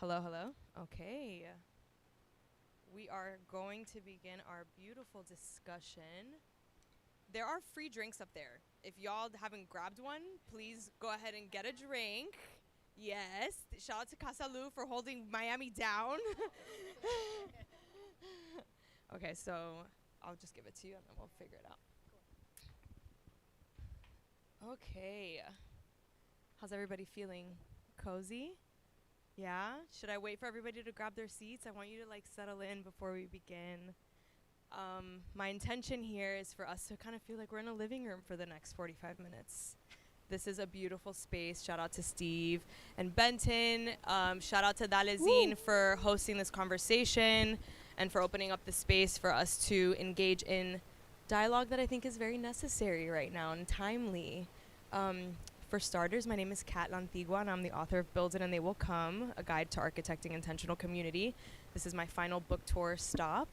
Hello, hello. Okay. We are going to begin our beautiful discussion. There are free drinks up there. If y'all haven't grabbed one, please go ahead and get a drink. Yes. Shout out to Casa Lu for holding Miami down. Okay, so I'll just give it to you and then we'll figure it out. Okay. How's everybody feeling? Cozy? Yeah? Should I wait for everybody to grab their seats? I want you to settle in before we begin. My intention here is for us to kind of feel like we're in a living room for the next 45 minutes. This is a beautiful space. Shout out to Steve and Benton. Shout out to Dále for hosting this conversation and for opening up the space for us to engage in dialogue that I think is very necessary right now and timely. For starters, my name is Cat Lantigua, and I'm the author of Build It and They Will Come, A Guide to Architecting Intentional Community. This is my final book tour stop,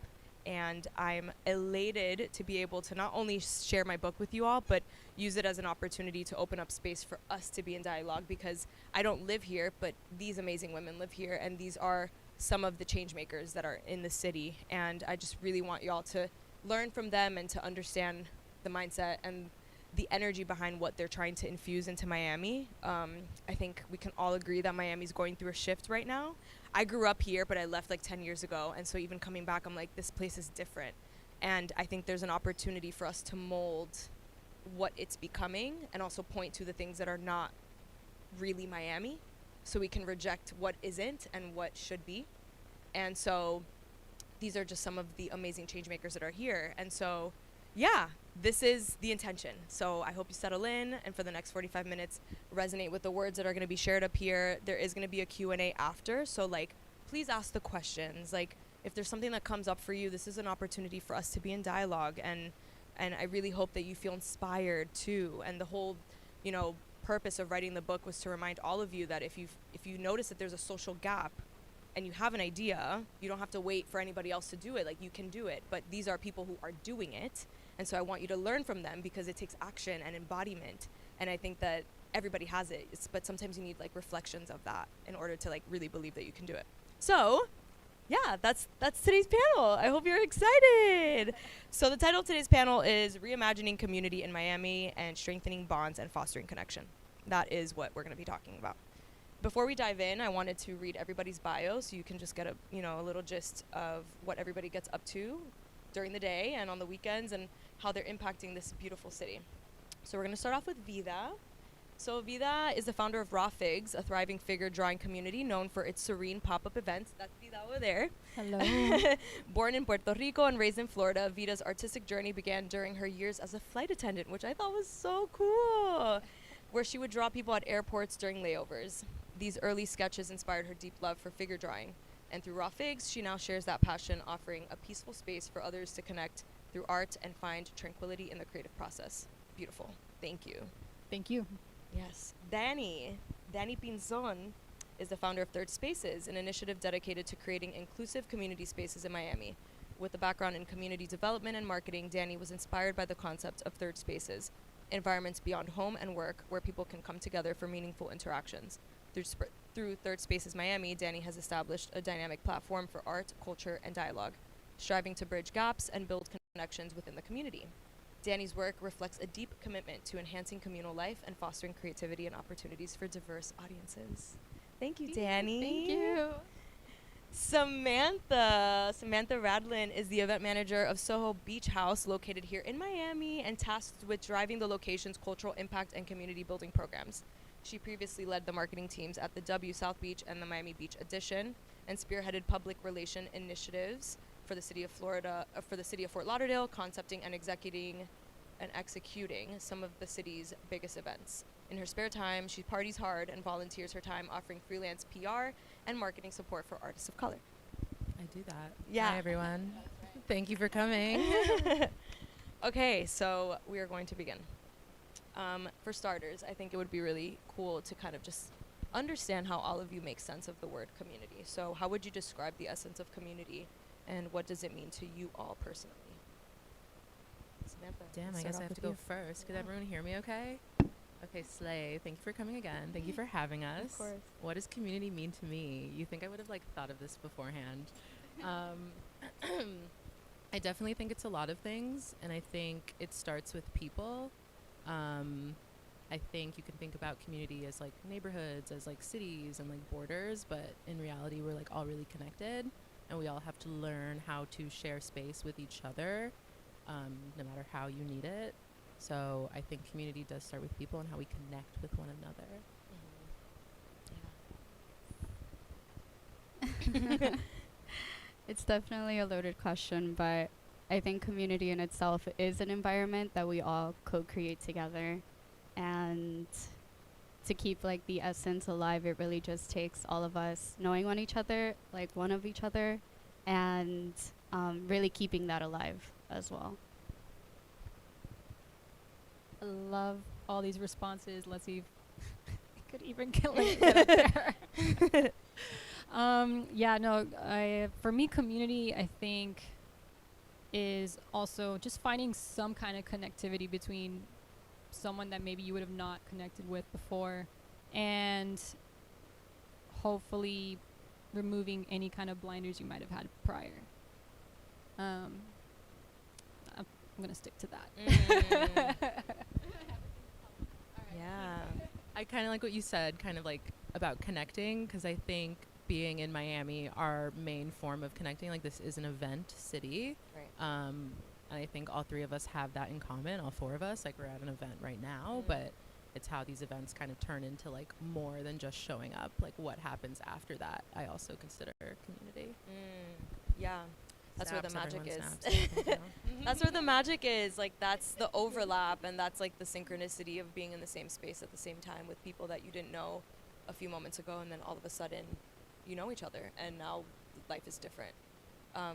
and I'm elated to be able to not only share my book with you all, but use it as an opportunity to open up space for us to be in dialogue, because I don't live here, but these amazing women live here, and these are some of the change makers that are in the city, and I just really want y'all to learn from them and to understand the mindset and the energy behind what they're trying to infuse into Miami. I think we can all agree that Miami's going through a shift right now. I grew up here, but I left 10 years ago, and so even coming back, I'm like, this place is different. And I think there's an opportunity for us to mold what it's becoming and also point to the things that are not really Miami, so we can reject what isn't and what should be. And so these are just some of the amazing change makers that are here. And so, yeah, this is the intention. So I hope you settle in and for the next 45 minutes resonate with the words that are going to be shared up here. There is going to be a Q&A after, so please ask the questions. If there's something that comes up for you, this is an opportunity for us to be in dialogue, and I really hope that you feel inspired too. And the whole, purpose of writing the book was to remind all of you that if you notice that there's a social gap and you have an idea, you don't have to wait for anybody else to do it. You can do it, but these are people who are doing it. And so I want you to learn from them, because it takes action and embodiment. And I think that everybody has it, but sometimes you need reflections of that in order to really believe that you can do it. So, yeah, that's today's panel. I hope you're excited. So the title of today's panel is Reimagining Community in Miami and Strengthening Bonds and Fostering Connection. That is what we're going to be talking about. Before we dive in, I wanted to read everybody's bio so you can just get a little gist of what everybody gets up to during the day and on the weekends and how they're impacting this beautiful city. So we're going to start off with Vida. So Vida is the founder of Raw Figs, a thriving figure drawing community known for its serene pop-up events. That's Vida over there. Hello. Born in Puerto Rico and raised in Florida, Vida's artistic journey began during her years as a flight attendant, which I thought was so cool, where she would draw people at airports during layovers. These early sketches inspired her deep love for figure drawing. And through Raw Figs, she now shares that passion, offering a peaceful space for others to connect through art and find tranquility in the creative process. Beautiful. Thank you. Thank you. Yes. Danny Pinzon is the founder of Third Spaces, an initiative dedicated to creating inclusive community spaces in Miami. With a background in community development and marketing, Danny was inspired by the concept of Third Spaces, environments beyond home and work where people can come together for meaningful interactions. Through Third Spaces Miami, Danny has established a dynamic platform for art, culture, and dialogue, striving to bridge gaps and build connections within the community. Danny's work reflects a deep commitment to enhancing communal life and fostering creativity and opportunities for diverse audiences. Thank you, Danny. Thank you. Samantha Radlin is the event manager of Soho Beach House, located here in Miami, and tasked with driving the location's cultural impact and community building programs. She previously led the marketing teams at the W South Beach and the Miami Beach Edition, and spearheaded public relation initiatives for the city of Fort Lauderdale, concepting and executing some of the city's biggest events. In her spare time, she parties hard and volunteers her time offering freelance PR and marketing support for artists of color. I do that. Yeah. Hi, everyone. Thank you for coming. Okay, so we are going to begin. For starters, I think it would be really cool to kind of just understand how all of you make sense of the word community. So how would you describe the essence of community, and what does it mean to you all personally? Samantha, Damn, I start guess off I have with to go you. first. Could Yeah. everyone hear me okay? Okay, Slay, thank you for coming again. Thank you for having us. Of course. What does community mean to me? You think I would have like thought of this beforehand? I definitely think it's a lot of things, and I think it starts with people. I think you can think about community as like neighborhoods, as like cities and like borders, but in reality we're like all really connected, and we all have to learn how to share space with each other, no matter how you need it. So I think community does start with people and how we connect with one another. It's definitely a loaded question, but I think community in itself is an environment that we all co-create together. And to keep like the essence alive, it really just takes all of us knowing one each other, like one of each other, and really keeping that alive as well. I love all these responses. Let's see if I could even get up there. For me, community, I think, is also just finding some kind of connectivity between someone that maybe you would have not connected with before, and hopefully removing any kind of blinders you might have had prior. I'm going to stick to that. Yeah. I kind of like what you said, kind of like about connecting, because I think being in Miami, our main form of connecting, like this is an event city. Right. And I think all three of us have that in common, all four of us. Like we're at an event right now, but it's how these events kind of turn into like more than just showing up. Like what happens after that, I also consider community. Yeah. That's where the magic is. Snaps, That's where the magic is. Like that's the overlap, and that's like the synchronicity of being in the same space at the same time with people that you didn't know a few moments ago, and then all of a sudden you know each other, and now life is different. I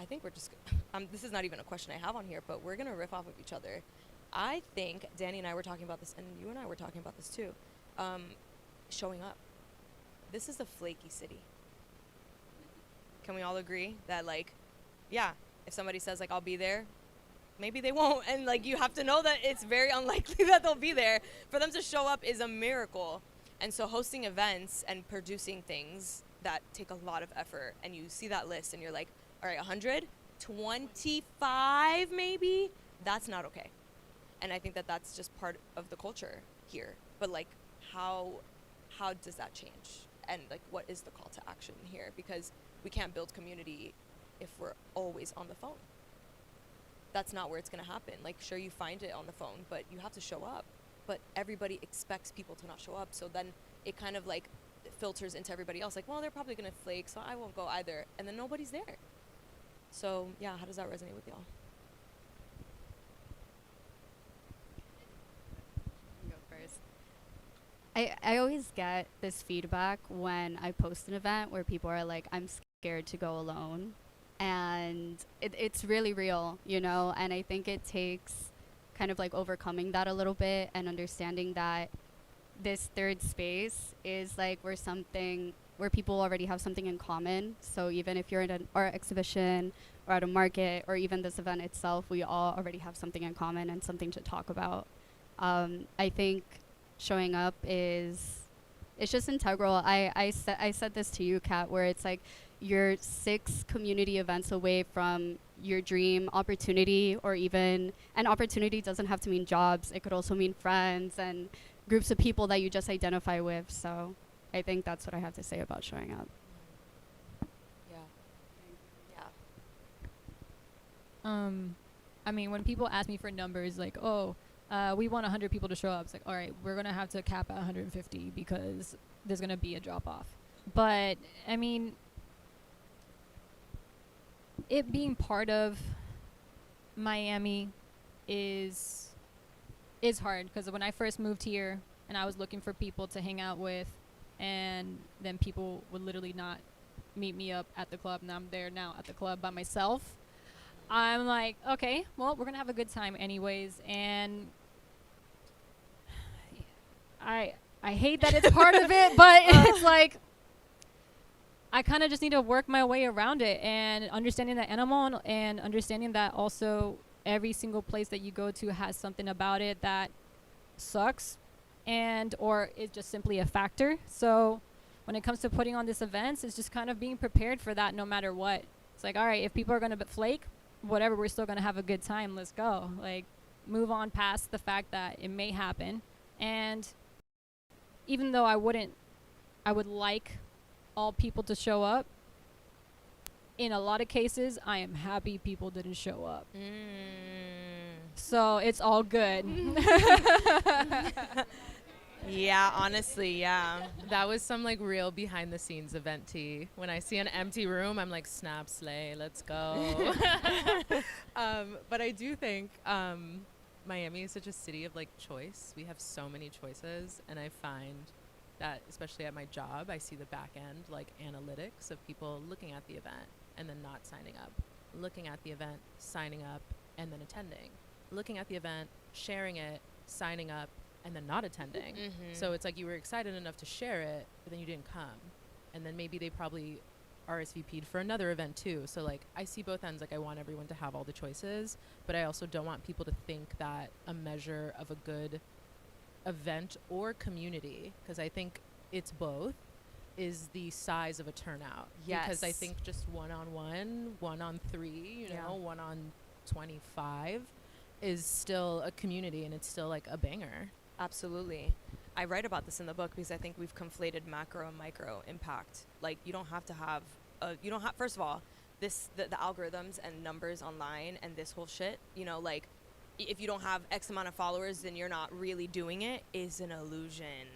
think we're just this is not even a question I have on here, but we're gonna riff off of each other. I think Danny and I were talking about this, and you and I were talking about this too. Showing up. This is a flaky city. Can we all agree that, like, yeah, if somebody says, like, I'll be there, maybe they won't. And, like, you have to know that it's very unlikely that they'll be there. For them to show up is a miracle. And so hosting events and producing things that take a lot of effort, and you see that list and you're like, all right, 125 maybe? That's not okay. And I think that that's just part of the culture here. But, like, how does that change? And, like, what is the call to action here? Because we can't build community if we're always on the phone. That's not where it's going to happen. Like, sure, you find it on the phone, but you have to show up. But everybody expects people to not show up. So then it kind of, like, filters into everybody else. Like, well, they're probably going to flake, so I won't go either. And then nobody's there. So, yeah, how does that resonate with y'all? Go first. I always get this feedback when I post an event where people are like, I'm scared to go alone. And it's really real, you know? And I think it takes kind of like overcoming that a little bit and understanding that this third space is like where people already have something in common. So even if you're in an art exhibition or at a market or even this event itself, we all already have something in common and something to talk about. I think showing up it's just integral. I said this to you, Kat, where it's like you're 6 community events away from your dream opportunity, or even an opportunity doesn't have to mean jobs. It could also mean friends and groups of people that you just identify with. So I think that's what I have to say about showing up. I mean, when people ask me for numbers, like, we want 100 people to show up. It's like, all right, we're going to have to cap at 150 because there's going to be a drop-off. But, I mean, it being part of Miami is hard, because when I first moved here and I was looking for people to hang out with, and then people would literally not meet me up at the club, and I'm there now at the club by myself. I'm like, okay, well, we're going to have a good time anyways. And I hate that it's part of it, but it's like, I kind of just need to work my way around it, and understanding that animal, and understanding that also every single place that you go to has something about it that sucks and or is just simply a factor. So when it comes to putting on these events, it's just kind of being prepared for that no matter what. It's like, all right, if people are going to flake, whatever, we're still going to have a good time. Let's go. Like, move on past the fact that it may happen. And even though I would like all people to show up, in a lot of cases, I am happy people didn't show up. So it's all good. Yeah, honestly, yeah. That was some like real behind the scenes event tea. When I see an empty room, I'm like, snap, slay, let's go. But I do think Miami is such a city of like choice. We have so many choices, and I find that especially at my job, I see the back end like analytics of people looking at the event and then not signing up, looking at the event, signing up, and then attending, looking at the event, sharing it, signing up, and then not attending. So it's like you were excited enough to share it, but then you didn't come. And then maybe they probably RSVP'd for another event too. So like I see both ends. Like I want everyone to have all the choices, but I also don't want people to think that a measure of a good event or community, because I think it's both, is the size of a turnout. Yes. Because I think just 1-on-1, 1-on-3, you know, 1-on-25 is still a community, and it's still like a banger. Absolutely. I write about this in the book because I think we've conflated macro and micro impact. Like you don't have to have first of all, the algorithms and numbers online and this whole shit, you know, like if you don't have X amount of followers, then you're not really doing it, is an illusion.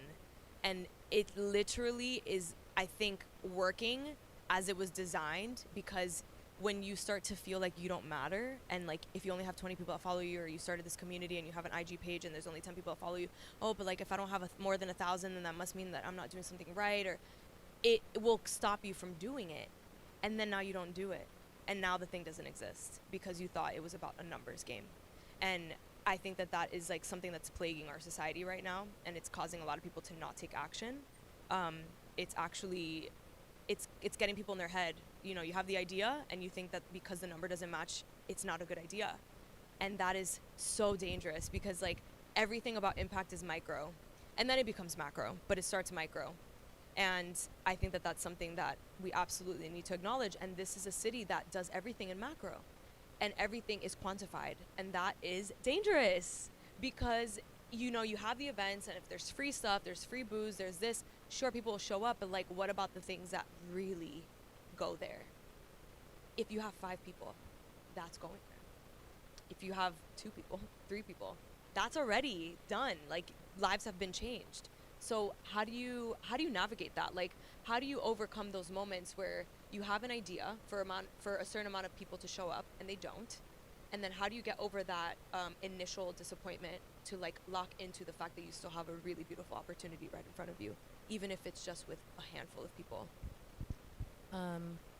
And it literally is, I think, working as it was designed, because when you start to feel like you don't matter, and like if you only have 20 people that follow you, or you started this community and you have an IG page and there's only 10 people that follow you, oh, but like if I don't have more than 1,000, then that must mean that I'm not doing something right, or it will stop you from doing it. And then now you don't do it. And now the thing doesn't exist because you thought it was about a numbers game. And I think that is like something that's plaguing our society right now, and it's causing a lot of people to not take action. It's actually, it's getting people in their head. You know, you have the idea and you think that because the number doesn't match, it's not a good idea. And that is so dangerous, because like everything about impact is micro, and then it becomes macro, but it starts micro. And I think that that's something that we absolutely need to acknowledge. And this is a city that does everything in macro, and everything is quantified, and that is dangerous, because you know, you have the events, and if there's free stuff, there's free booze, there's this, sure, people will show up, but like what about the things that really go there? If you have 5 people, that's going there. If you have 2 people, 3 people, that's already done. Like lives have been changed. So how do you navigate that? Like how do you overcome those moments where you have an idea for a certain amount of people to show up and they don't? And then how do you get over that initial disappointment to like lock into the fact that you still have a really beautiful opportunity right in front of you, even if it's just with a handful of people?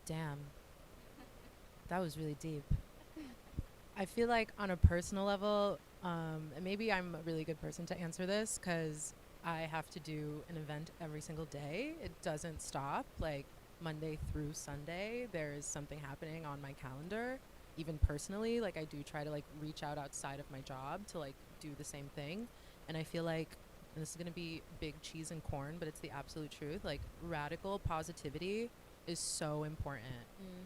Damn. That was really deep. I feel like on a personal level, and maybe I'm a really good person to answer this, because I have to do an event every single day. It doesn't stop. Like Monday through Sunday, there is something happening on my calendar. Even personally, like I do try to like reach out outside of my job to like do the same thing. And I feel like, and this is going to be big cheese and corn, but it's the absolute truth, like radical positivity is so important.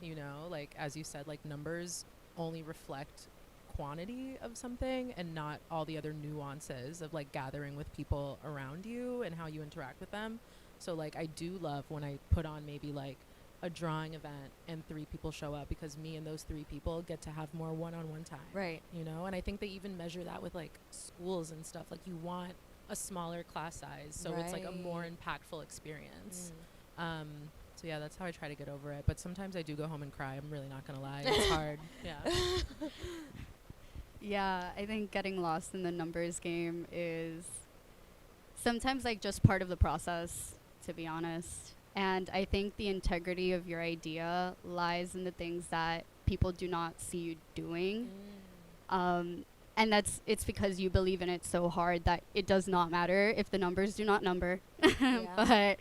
You know, like as you said, like numbers only reflect quantity of something and not all the other nuances of like gathering with people around you and how you interact with them. So like I do love when I put on maybe like a drawing event and 3 people show up, because me and those 3 people get to have more one-on-one time. Right. You know, and I think they even measure that with like schools and stuff. Like you want a smaller class size, so it's like a more impactful experience. So yeah, that's how I try to get over it. But sometimes I do go home and cry. I'm really not gonna lie. It's hard. Yeah. Yeah, I think getting lost in the numbers game is sometimes like just part of the process, to be honest. And I think the integrity of your idea lies in the things that people do not see you doing. And it's because you believe in it so hard that it does not matter if the numbers do not number. But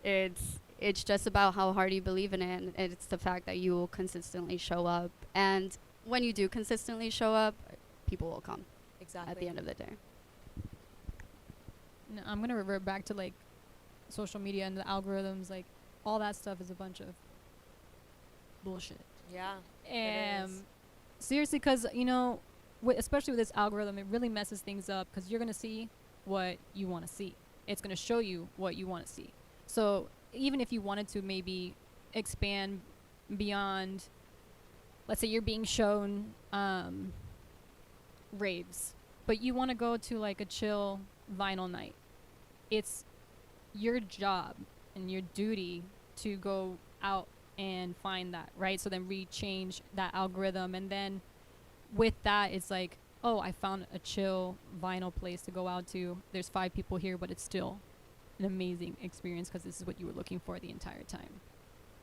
it's just about how hard you believe in it, and it's the fact that you will consistently show up. And when you do consistently show up, people will come. Exactly. At the end of the day. I'm going to revert back to like social media and the algorithms. Like all that stuff is a bunch of bullshit. Yeah. Seriously, because, you know, especially with this algorithm, it really messes things up because you're going to see what you want to see. It's going to show you what you want to see. So even if you wanted to maybe expand beyond, let's say you're being shown raves, but you want to go to like a chill vinyl night. It's your job and your duty to go out and find that, right? So then change that algorithm, and then with that it's like, oh, I found a chill vinyl place to go out to. There's 5 people here, but it's still an amazing experience because this is what you were looking for the entire time.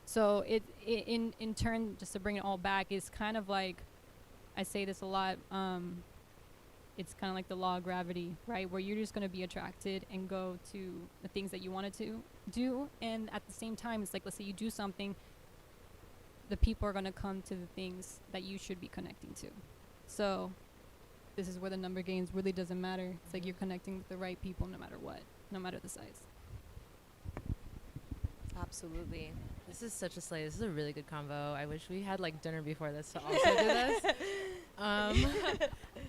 So it in turn, just to bring it all back, is kind of like, I say this a lot, it's kind of like the law of gravity, right? Where you're just going to be attracted and go to the things that you wanted to do. And at the same time, it's like, let's say you do something, the people are going to come to the things that you should be connecting to. So this is where the number games really doesn't matter. It's like you're connecting with the right people no matter what, no matter the size. Absolutely. This is such a slay. This is a really good convo. I wish we had like dinner before this to also do this.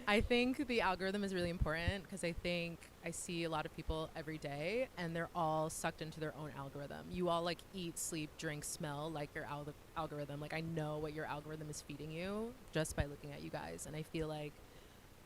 I think the algorithm is really important because I think I see a lot of people every day and they're all sucked into their own algorithm. You all like eat, sleep, drink, smell like your algorithm. Like I know what your algorithm is feeding you just by looking at you guys. And I feel like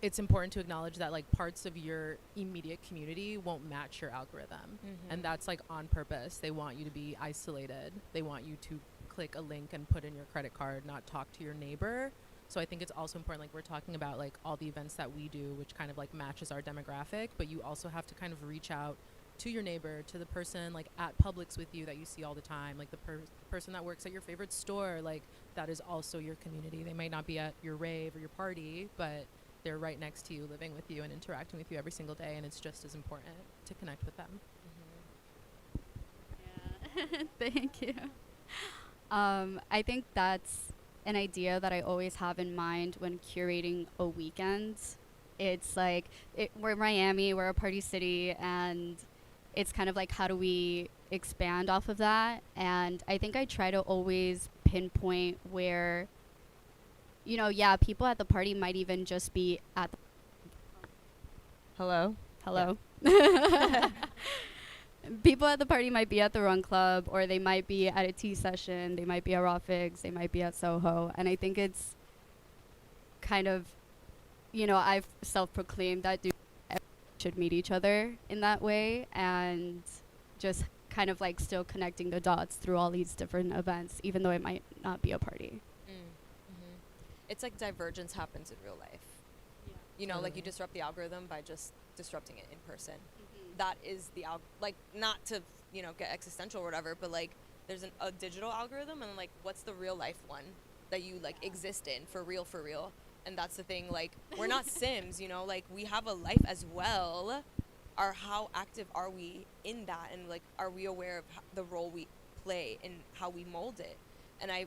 it's important to acknowledge that like parts of your immediate community won't match your algorithm. And that's like on purpose. They want you to be isolated. They want you to click a link and put in your credit card, not talk to your neighbor. So I think it's also important, like we're talking about like all the events that we do, which kind of like matches our demographic, but you also have to kind of reach out to your neighbor, to the person like at Publix with you that you see all the time, like the person that works at your favorite store, like that is also your community. They might not be at your rave or your party, but they're right next to you, living with you and interacting with you every single day, and it's just as important to connect with them. Yeah. Thank you. I think that's an idea that I always have in mind when curating a weekend. It's like, we're Miami, we're a party city, and it's kind of like, how do we expand off of that? And I think I try to always pinpoint where, you know, yeah, people at the party might even just be at the Hello. Yeah. People at the party might be at the Run Club, or they might be at a tea session, they might be at Raw Figs, they might be at Soho. And I think it's kind of, you know, I've self-proclaimed that should meet each other in that way, and just kind of like still connecting the dots through all these different events, even though it might not be a party. It's like divergence happens in real life. Yeah. You know, like you disrupt the algorithm by just disrupting it in person. That is the like, not to, you know, get existential or whatever, but like there's a digital algorithm, and like what's the real life one that you like exist in for real. And that's the thing, like we're not Sims, you know, like we have a life as well. How active are we in that, and like are we aware of the role we play and how we mold it? And I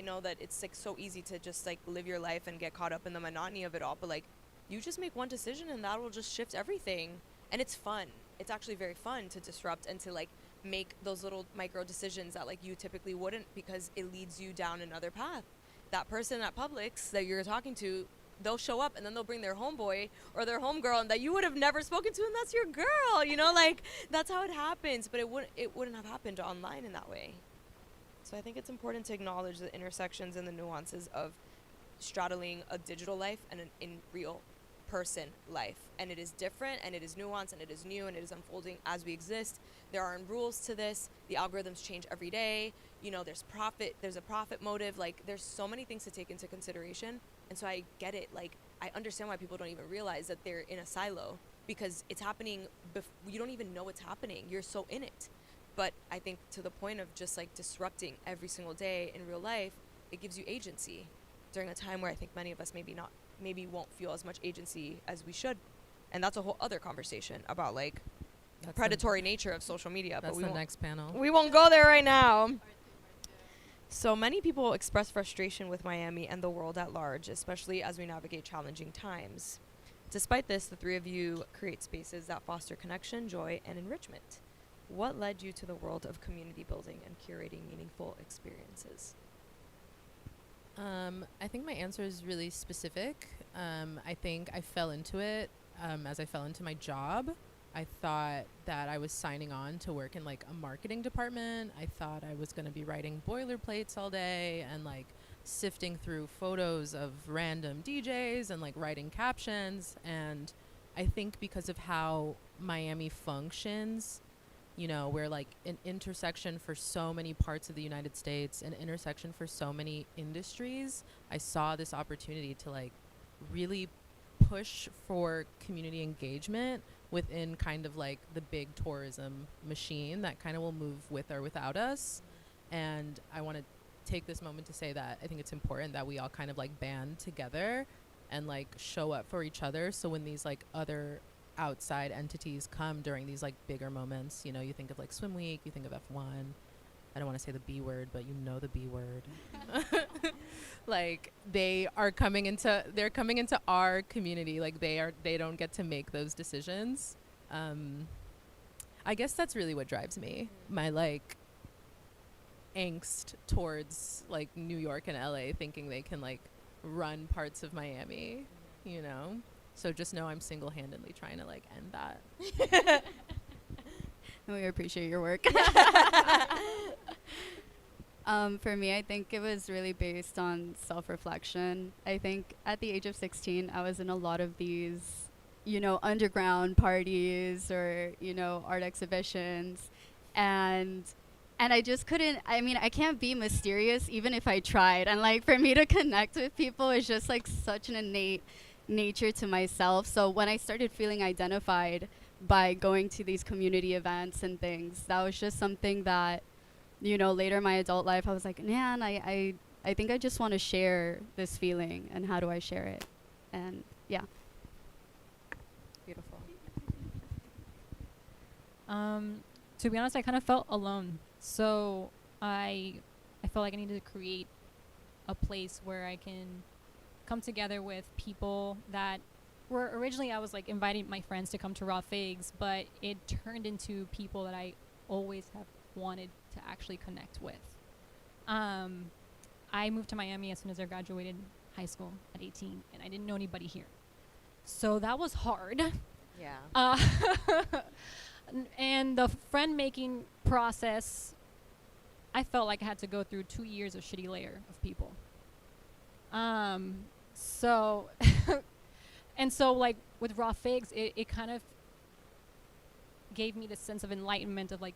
know that it's like so easy to just like live your life and get caught up in the monotony of it all, but like you just make one decision and that will just shift everything. And it's fun. It's actually very fun to disrupt and to like make those little micro decisions that like you typically wouldn't, because it leads you down another path. That person at Publix that you're talking to, they'll show up and then they'll bring their homeboy or their homegirl, and that you would have never spoken to, and that's your girl, you know, like that's how it happens. But it wouldn't have happened online in that way. So I think it's important to acknowledge the intersections and the nuances of straddling a digital life and an in real person life. And it is different, and it is nuanced, and it is new, and it is unfolding as we exist. There are rules to this. The algorithms change every day. You know, there's a profit motive. Like there's so many things to take into consideration. And so I get it. Like I understand why people don't even realize that they're in a silo, because it's happening you don't even know it's happening. You're so in it. But I think to the point of just like disrupting every single day in real life, it gives you agency during a time where I think many of us maybe won't feel as much agency as we should. And that's a whole other conversation about like the predatory nature of social media. That's the next panel. We won't go there right now. So many people express frustration with Miami and the world at large, especially as we navigate challenging times. Despite this, the three of you create spaces that foster connection, joy, and enrichment. What led you to the world of community building and curating meaningful experiences? I think my answer is really specific. I think I fell into it as I fell into my job. I thought that I was signing on to work in like a marketing department. I thought I was going to be writing boilerplates all day and like sifting through photos of random DJs and like writing captions. And I think because of how Miami functions, you know, we're like an intersection for so many parts of the United States, an intersection for so many industries. I saw this opportunity to like really push for community engagement within kind of like the big tourism machine that kind of will move with or without us. And I want to take this moment to say that I think it's important that we all kind of like band together and like show up for each other. So when these like other outside entities come during these like bigger moments, you know, you think of like Swim Week, you think of F1. I don't want to say the B word, but you know the B word. Like they're coming into our community. Like they don't get to make those decisions. I guess that's really what drives me. My like angst towards like New York and LA thinking they can like run parts of Miami, you know? So just know I'm single-handedly trying to like end that. We appreciate your work. For me, I think it was really based on self-reflection. I think at the age of 16, I was in a lot of these, you know, underground parties or, you know, art exhibitions. And I just couldn't, I mean, I can't be mysterious even if I tried. And like for me to connect with people is just like such an innate nature to myself. So when I started feeling identified by going to these community events and things, that was just something that, you know, later in my adult life, I was like, man, I think I just want to share this feeling, and how do I share it? And yeah. Beautiful. To be honest, I kind of felt alone. So I felt like I needed to create a place where I can come together with people that were originally, I was like inviting my friends to come to Raw Figs, but it turned into people that I always have wanted to actually connect with. I moved to Miami as soon as I graduated high school at 18, and I didn't know anybody here. So that was hard. Yeah. And the friend making process, I felt like I had to go through 2 years of shitty layer of people. So, and so like with Raw Figs, it kind of gave me this sense of enlightenment of like,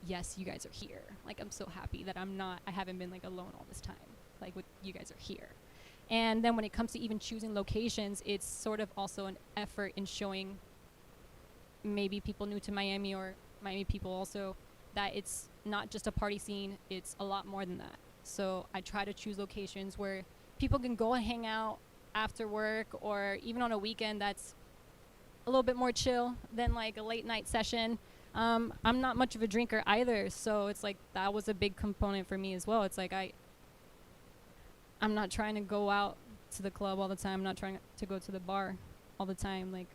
yes, you guys are here. Like, I'm so happy that I haven't been like alone all this time. Like you guys are here. And then when it comes to even choosing locations, it's sort of also an effort in showing maybe people new to Miami or Miami people also that it's not just a party scene, it's a lot more than that. So I try to choose locations where people can go and hang out after work, or even on a weekend that's a little bit more chill than like a late night session. I'm not much of a drinker either, so it's like that was a big component for me as well. It's like I'm not trying to go out to the club all the time. I'm not trying to go to the bar all the time. Like,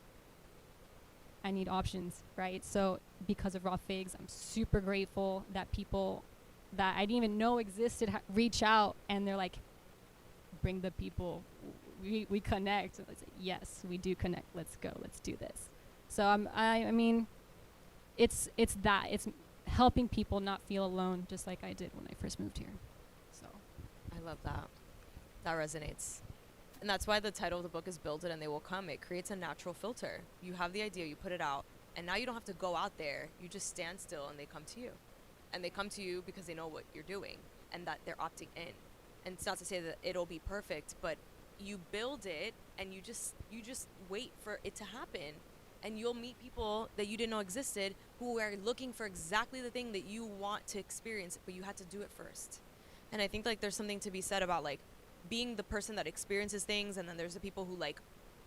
I need options, right? So because of Raw Figs, I'm super grateful that people that I didn't even know existed reach out, and they're like, bring the people, we connect. And I say, yes, we do connect. Let's go. Let's do this. So I mean, it's helping people not feel alone, just like I did when I first moved here. So I love that. That resonates. And that's why the title of the book is Build It and They Will Come. It creates a natural filter. You have the idea, you put it out, and now you don't have to go out there. You just stand still and they come to you. And they come to you because they know what you're doing and that they're opting in. And it's not to say that it'll be perfect, but you build it and you just wait for it to happen. And you'll meet people that you didn't know existed who are looking for exactly the thing that you want to experience, but you had to do it first. And I think like there's something to be said about like being the person that experiences things, and then there's the people who like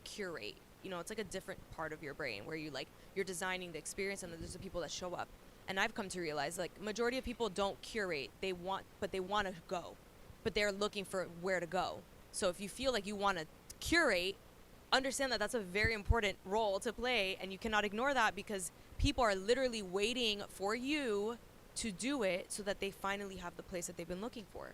curate. You know, it's like a different part of your brain where you like you're designing the experience, and then there's the people that show up. And I've come to realize like majority of people don't curate. They want to go, but they're looking for where to go. So if you feel like you want to curate, understand that that's a very important role to play, and you cannot ignore that, because people are literally waiting for you to do it so that they finally have the place that they've been looking for.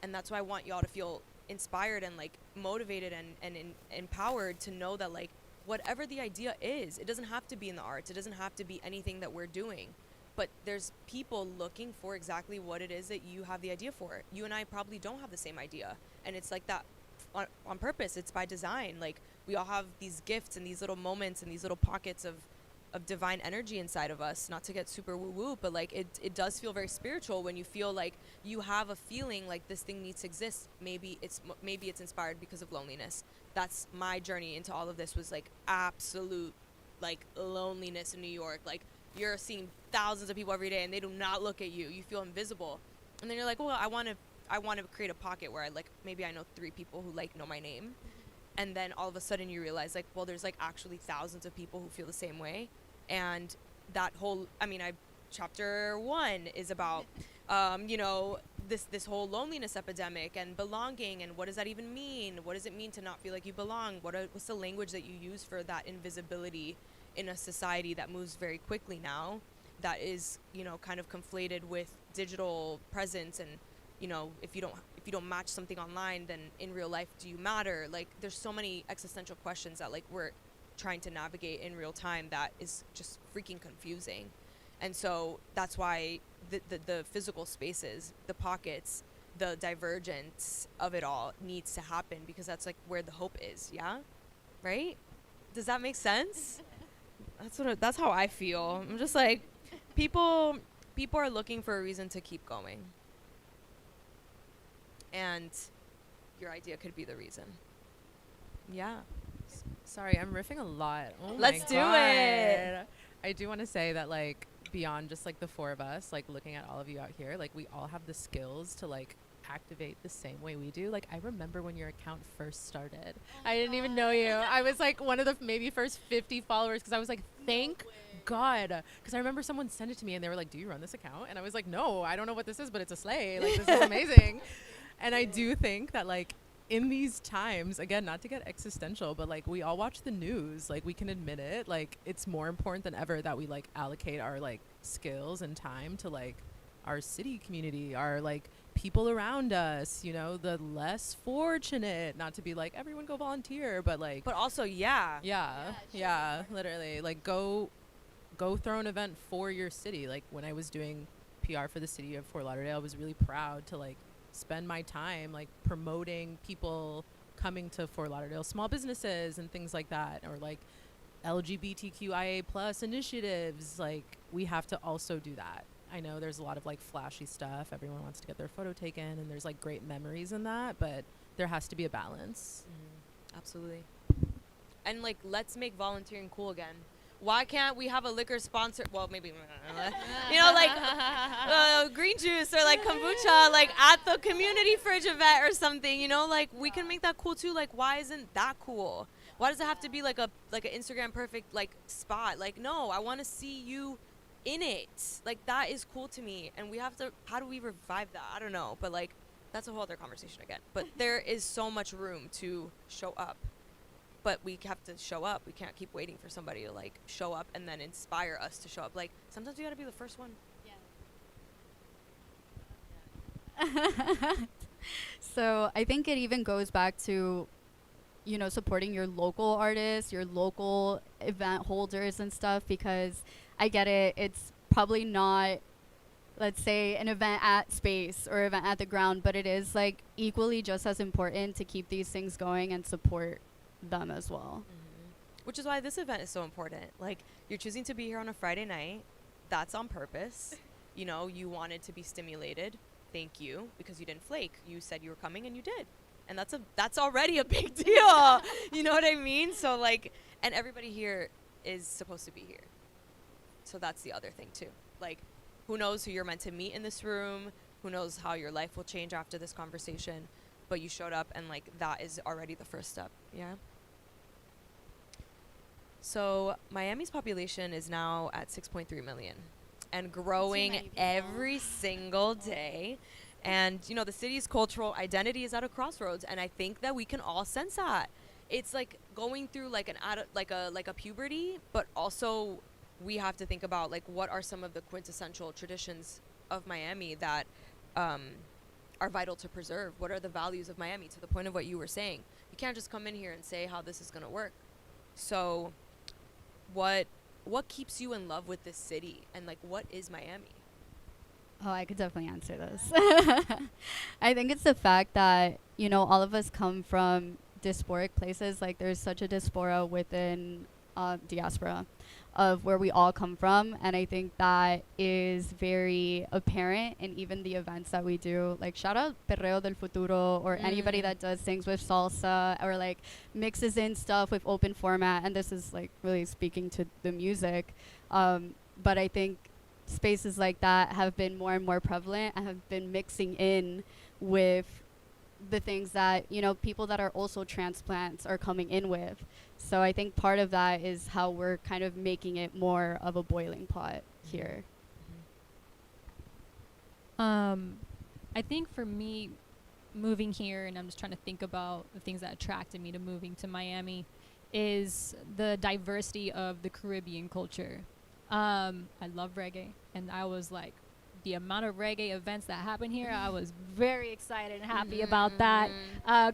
And that's why I want y'all to feel inspired and like motivated and empowered to know that like whatever the idea is, it doesn't have to be in the arts, it doesn't have to be anything that we're doing, but there's people looking for exactly what it is that you have the idea for. You and I probably don't have the same idea, and it's like that on purpose. It's by design. Like we all have these gifts and these little moments and these little pockets of divine energy inside of us, not to get super woo-woo, but like it does feel very spiritual when you feel like you have a feeling like this thing needs to exist. Maybe it's inspired because of loneliness. That's my journey into all of this, was like absolute like loneliness in New York. Like you're seeing thousands of people every day and they do not look at you. You feel invisible. And then you're like, well, I want to create a pocket where maybe I know 3 people who like know my name. And then all of a sudden you realize like, well, there's like actually thousands of people who feel the same way. And that whole, chapter 1 is about, this whole loneliness epidemic and belonging, and what does that even mean? What does it mean to not feel like you belong? What's the language that you use for that invisibility in a society that moves very quickly now, that is, kind of conflated with digital presence, and, if you don't match something online, then in real life, do you matter? Like there's so many existential questions that like we're trying to navigate in real time that is just freaking confusing. And so that's why the physical spaces, the pockets, the divergence of it all needs to happen, because that's like where the hope is. Yeah, right? Does that make sense? That's how I feel. I'm just like, people are looking for a reason to keep going, and your idea could be the reason. Yeah. Sorry, I'm riffing a lot. Oh Let's do it. I do want to say that like beyond just like the 4 of us, like looking at all of you out here, like we all have the skills to like activate the same way we do. Like I remember when your account first started. I didn't even know you. I was like one of the maybe first 50 followers, because I was like, thank God. Because I remember someone sent it to me and they were like, do you run this account? And I was like, no, I don't know what this is, but it's a sleigh. Like this is amazing. And I do think that like in these times, again, not to get existential, but like we all watch the news, like we can admit it, like it's more important than ever that we like allocate our like skills and time to like our city community, our like people around us, the less fortunate. Not to be like everyone go volunteer, but like, but also yeah, literally like go throw an event for your city. Like when I was doing PR for the city of Fort Lauderdale, I was really proud to like spend my time like promoting people coming to Fort Lauderdale, small businesses and things like that, or like LGBTQIA plus initiatives. Like we have to also do that. I know there's a lot of like flashy stuff, everyone wants to get their photo taken, and there's like great memories in that, but there has to be a balance. Absolutely. And like let's make volunteering cool again. Why can't we have a liquor sponsor? Well, maybe, like green juice or like kombucha, like at the community fridge event or something, like we can make that cool too. Like, why isn't that cool? Why does it have to be like an Instagram perfect like spot? Like, no, I want to see you in it. Like that is cool to me. And we have to, how do we revive that? I don't know. But like, that's a whole other conversation again. But there is so much room to show up. But we have to show up. We can't keep waiting for somebody to like show up and then inspire us to show up. Like sometimes we gotta be the first one. Yeah. So I think it even goes back to, supporting your local artists, your local event holders and stuff, because I get it. It's probably not, let's say, an event at Space or event at the Ground, but it is like equally just as important to keep these things going and support them as well. Which is why this event is so important. Like you're choosing to be here on a Friday night. That's on purpose. You wanted to be stimulated. Thank you, because you didn't flake. You said you were coming and you did. And that's already a big deal. You know what I mean? So like, and everybody here is supposed to be here. So that's the other thing too. Like, who knows who you're meant to meet in this room? Who knows how your life will change after this conversation? But you showed up, and like that is already the first step. Yeah. So Miami's population is now at 6.3 million and growing every single day. And the city's cultural identity is at a crossroads, and I think that we can all sense that. it's like going through like like a puberty, but also we have to think about like what are some of the quintessential traditions of Miami that are vital to preserve. What are the values of Miami, to the point of what you were saying? You can't just come in here and say how this is going to work. So what keeps you in love with this city, and like what is Miami? Oh, I could definitely answer this. I think it's the fact that, you know, all of us come from diasporic places. Like, there's such a diaspora within diaspora of where we all come from. And I think that is very apparent in even the events that we do. Like, shout out Perreo del Futuro, or anybody that does things with salsa, or like mixes in stuff with open format. And this is like really speaking to the music. But I think spaces like that have been more and more prevalent and have been mixing in with the things that, you know, people that are also transplants are coming in with. So I think part of that is how we're kind of making it more of a boiling pot here. I think for me, moving here, and I'm just trying to think about the things that attracted me to moving to Miami, is the diversity of the Caribbean culture. I love reggae, and I was like, the amount of reggae events that happen here, I was very excited and happy about that.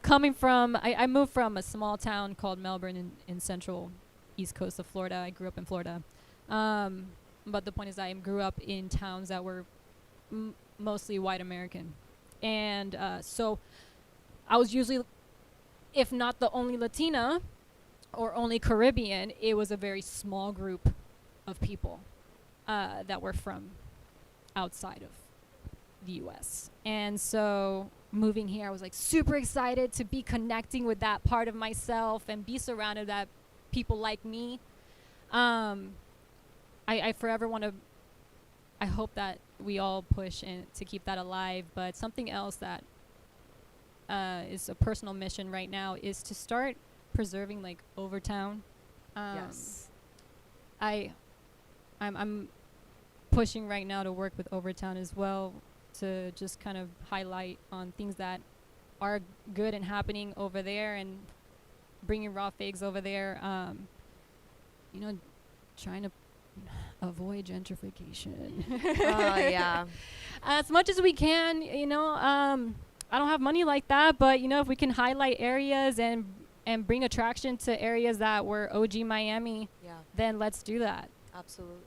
Coming from, I moved from a small town called Melbourne in central east coast of Florida. I grew up in Florida. But the point is I grew up in towns that were mostly white American. And so I was usually, if not the only Latina or only Caribbean, it was a very small group of people that were from outside of the US. And so moving here, I was like super excited to be connecting with that part of myself and be surrounded by people like me. I forever want to, I hope that we all push to keep that alive. But something else that is a personal mission right now is to start preserving like Overtown. Yes. I'm pushing right now to work with Overtown as well, to just kind of highlight on things that are good and happening over there, and bringing raw figs over there. You know, trying to avoid gentrification. Yeah. As much as we can, you know. I don't have money like that, but you know, if we can highlight areas and bring attraction to areas that were OG Miami, then let's do that. Absolutely.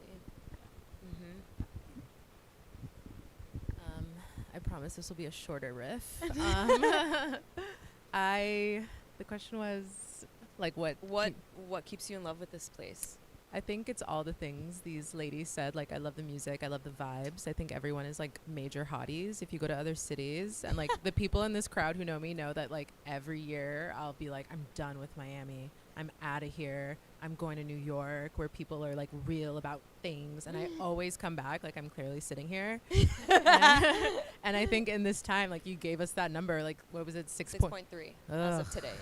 I promise this will be a shorter riff. The question was like what keeps you in love with this place? I think it's all the things these ladies said. Like, I love the music, I love the vibes. I think everyone is like major hotties. If you go to other cities, and like the people in this crowd who know me know that like every year I'll be like, I'm done with Miami, I'm out of here, I'm going to New York, where people are like real about things, and I always come back like I'm clearly sitting here. And I think in this time, like, you gave us that number, like, what was it, 6.3 as of today.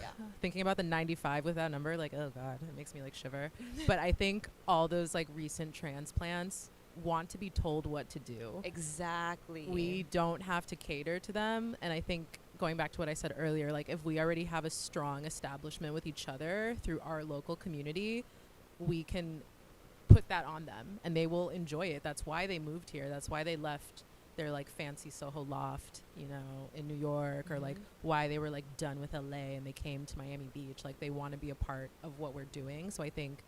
Thinking about the 95 with that number, like, oh god, it makes me like shiver. But I think all those like recent transplants want to be told what to do. Exactly. We don't have to cater to them. And I think, going back to what I said earlier, like, if we already have a strong establishment with each other through our local community, we can put that on them and they will enjoy it. That's why they moved here. That's why they left their like fancy Soho loft, you know, in New York, or like why they were like done with LA and they came to Miami Beach. Like, they want to be a part of what we're doing. So I think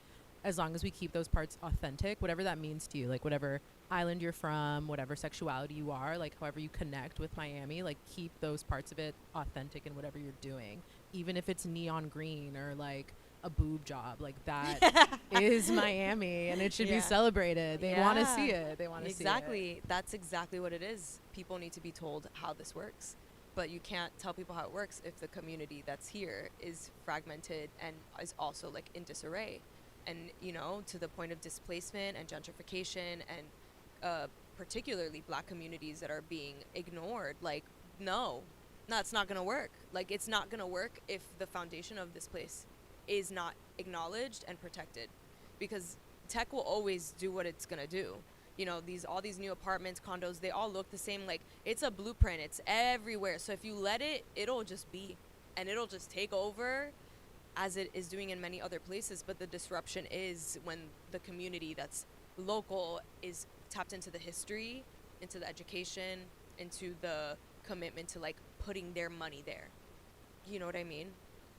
as long as we keep those parts authentic, whatever that means to you, like whatever island you're from, whatever sexuality you are, like however you connect with Miami, like keep those parts of it authentic in whatever you're doing, even if it's neon green or like a boob job. Like, that is Miami, and it should be celebrated. They want to see it. They want to see it. Exactly. That's exactly what it is. People need to be told how this works. But you can't tell people how it works if the community that's here is fragmented and is also like in disarray. And, you know, to the point of displacement and gentrification, and particularly black communities that are being ignored. Like, no, it's not going to work. Like, it's not going to work if the foundation of this place is not acknowledged and protected, because tech will always do what it's going to do. You know, all these new apartments, condos, they all look the same. Like, it's a blueprint. It's everywhere. So if you let it, it'll just be, and it'll just take over as it is doing in many other places, but the disruption is when the community that's local is tapped into the history, into the education, into the commitment to like putting their money there. You know what I mean?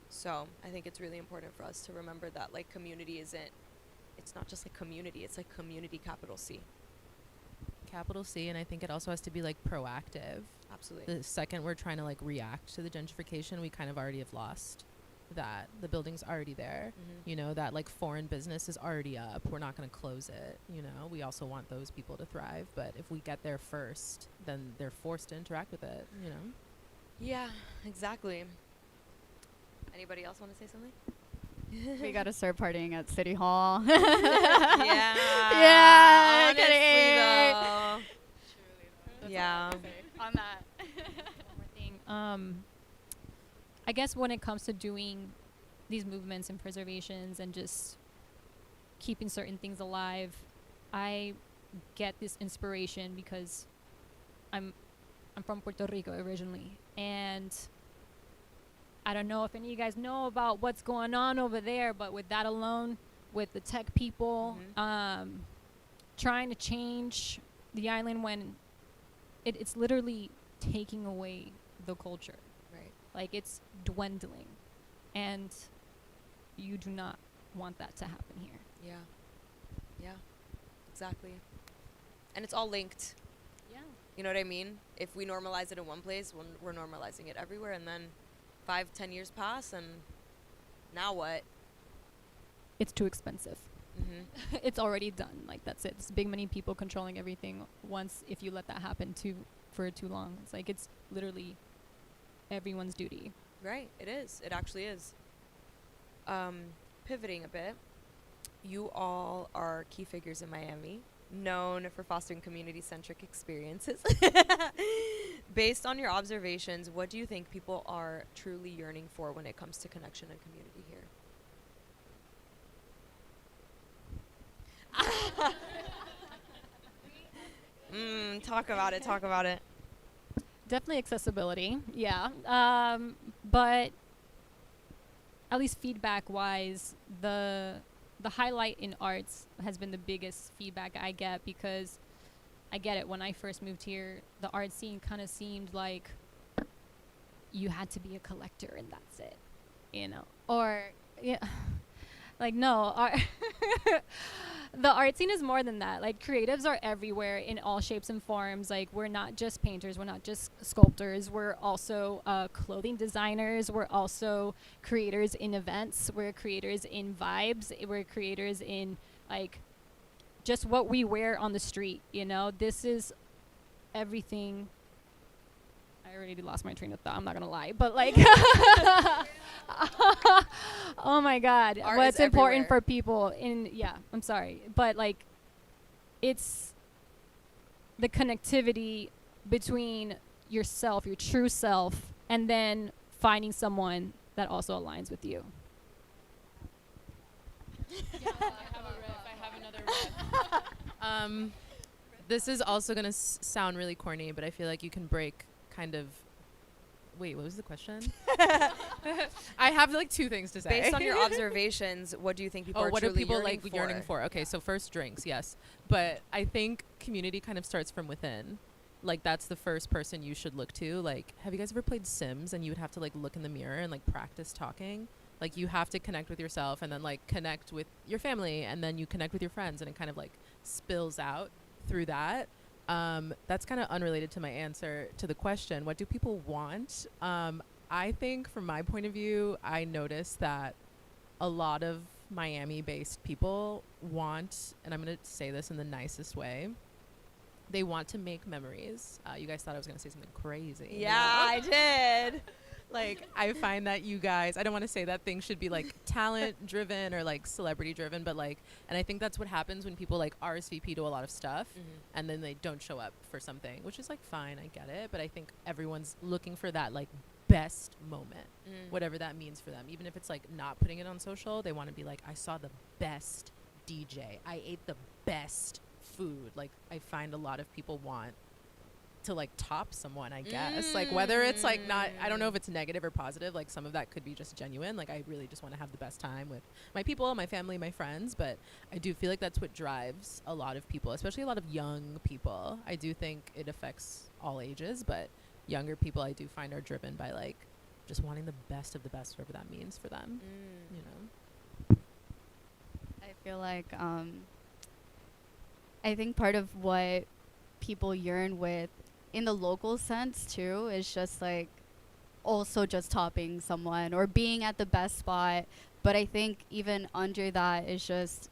So I think it's really important for us to remember that like community isn't, it's not just like community, it's like community capital C. Capital C, and I think it also has to be like proactive. Absolutely. The second we're trying to like react to the gentrification, we kind of already have lost that. The building's already there. You know, that like foreign business is already up. We're not going to close it. You know, we also want those people to thrive, but if we get there first, then they're forced to interact with it, you know? Yeah, exactly. Anybody else want to say something? We gotta start partying at City Hall. Yeah. Yeah. Honestly, though. Yeah. On that. One more thing. I guess when it comes to doing these movements and preservations and just keeping certain things alive, I get this inspiration because I'm from Puerto Rico originally, and I don't know if any of you guys know about what's going on over there, but with that alone, with the tech people, trying to change the island when it's literally taking away the culture. Right. Like, it's dwindling, and you do not want that to happen here. Yeah. Yeah. Exactly. And it's all linked. Yeah. You know what I mean? If we normalize it in one place, we're normalizing it everywhere, and then 5-10 years pass, and now what? It's too expensive. It's already done. Like, that's it. It's big money people controlling everything. Once, if you let that happen for too long, it's like it's literally everyone's duty. Right. It is. It actually is. Pivoting a bit, you all are key figures in Miami, known for fostering community-centric experiences. Based on your observations, what do you think people are truly yearning for when it comes to connection and community here? Talk about it. Talk about it. Definitely accessibility. Yeah. But at least feedback-wise, the highlight in arts has been the biggest feedback I get, because I get it. When I first moved here, the art scene kind of seemed like you had to be a collector and that's it, you know? Or, yeah, like, no, the art scene is more than that. Like, creatives are everywhere in all shapes and forms. Like, we're not just painters, we're not just sculptors, we're also clothing designers, we're also creators in events, we're creators in vibes, we're creators in, like, just what we wear on the street, you know? This is everything. I already lost my train of thought, I'm not gonna lie, but like oh my god, Art what's is important everywhere. for people in, yeah, I'm sorry, but like, it's the connectivity between yourself, your true self, and then finding someone that also aligns with you. This is also going to sound really corny, but I feel like you can break kind of... Wait, what was the question? I have like two things to say. Based on your observations, what do you think people are what truly are people yearning like for? yearning for? Okay, so first drinks, yes. But I think community kind of starts from within. Like, that's the first person you should look to. Like, have you guys ever played Sims and you would have to like look in the mirror and like practice talking? Like, you have to connect with yourself and then like connect with your family, and then you connect with your friends, and it kind of like spills out through that. That's kind of unrelated to my answer to the question. What do people want? I think from my point of view, I noticed that a lot of Miami-based people want, and I'm going to say this in the nicest way, they want to make memories. You guys thought I was going to say something crazy. Yeah, I did. Like, I find that you guys, I don't want to say that things should be like talent driven or like celebrity driven, but like, and I think that's what happens when people like RSVP to a lot of stuff and then they don't show up for something, which is like fine, I get it, but I think everyone's looking for that like best moment, whatever that means for them. Even if it's like not putting it on social, they want to be like, I saw the best DJ, I ate the best food. Like, I find a lot of people want to like top someone, I guess. Like whether it's like not, I don't know if it's negative or positive, like some of that could be just genuine, like I really just want to have the best time with my people, my family, my friends, but I do feel like that's what drives a lot of people, especially a lot of young people. I do think it affects all ages, but younger people I do find are driven by like just wanting the best of the best, whatever that means for them. You know, I feel like I think part of what people yearn with in the local sense too is just like also just topping someone or being at the best spot. But I think even under that is just,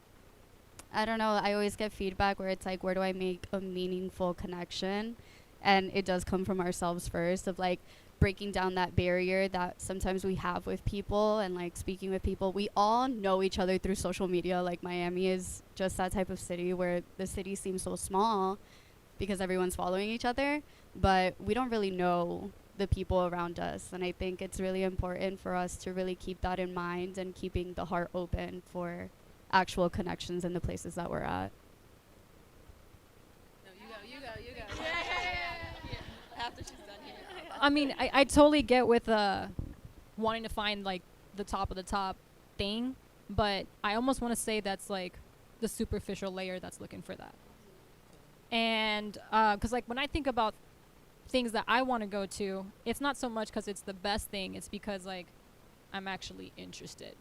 I don't know, I always get feedback where it's like, where do I make a meaningful connection? And it does come from ourselves first, of like breaking down that barrier that sometimes we have with people and like speaking with people. We all know each other through social media. Like Miami is just that type of city where the city seems so small because everyone's following each other, but we don't really know the people around us. And I think it's really important for us to really keep that in mind and keeping the heart open for actual connections in the places that we're at. no, you go. After she's done here. I mean, I totally get with wanting to find like the top of the top thing, but I almost want to say that's like the superficial layer that's looking for that. And because like when I think about things that I want to go to, it's not so much because it's the best thing, it's because like I'm actually interested,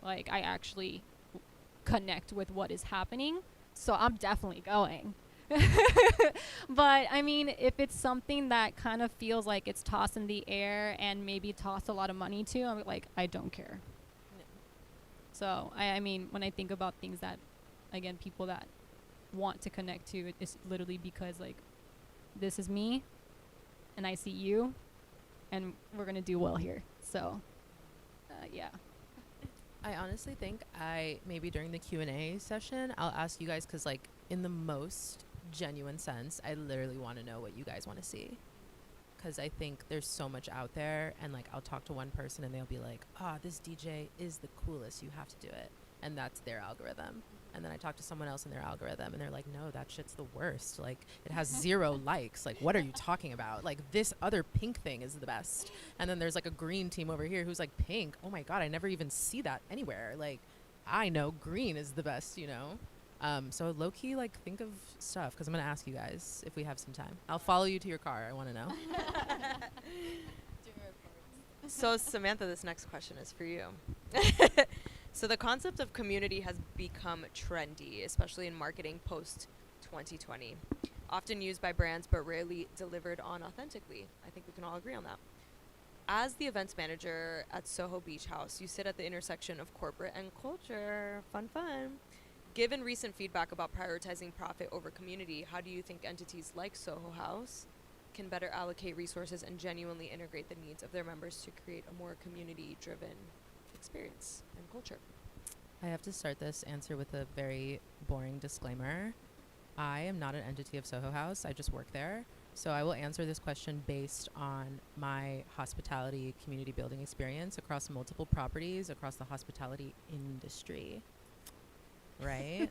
like I actually connect with what is happening, so I'm definitely going. But I mean, if it's something that kind of feels like it's tossed in the air and maybe tossed a lot of money to, I'm like, I don't care. So I mean, when I think about things that, again, people that want to connect to, it's literally because like, this is me and I see you and we're gonna do well here. So yeah. I honestly think maybe during the Q&A session, I'll ask you guys, because like in the most genuine sense, I literally want to know what you guys want to see, because I think there's so much out there, and like I'll talk to one person and they'll be like, this DJ is the coolest, you have to do it, and that's their algorithm. And then I talk to someone else in their algorithm and they're like, no, that shit's the worst, like it has 0 likes, like what are you talking about, like this other pink thing is the best. And then there's like a green team over here who's like, pink, oh my god, I never even see that anywhere, like I know green is the best, you know. So low-key, like think of stuff, because I'm gonna ask you guys if we have some time. I'll follow you to your car, I want to know. So Samantha, this next question is for you. So the concept of community has become trendy, especially in marketing post 2020. Often used by brands, but rarely delivered on authentically. I think we can all agree on that. As the events manager at Soho Beach House, you sit at the intersection of corporate and culture. Fun, fun. Given recent feedback about prioritizing profit over community, how do you think entities like Soho House can better allocate resources and genuinely integrate the needs of their members to create a more community-driven experience and culture? I have to start this answer with a very boring disclaimer. I am not an entity of Soho House, I just work there. So I will answer this question based on my hospitality community building experience across multiple properties across the hospitality industry. Right?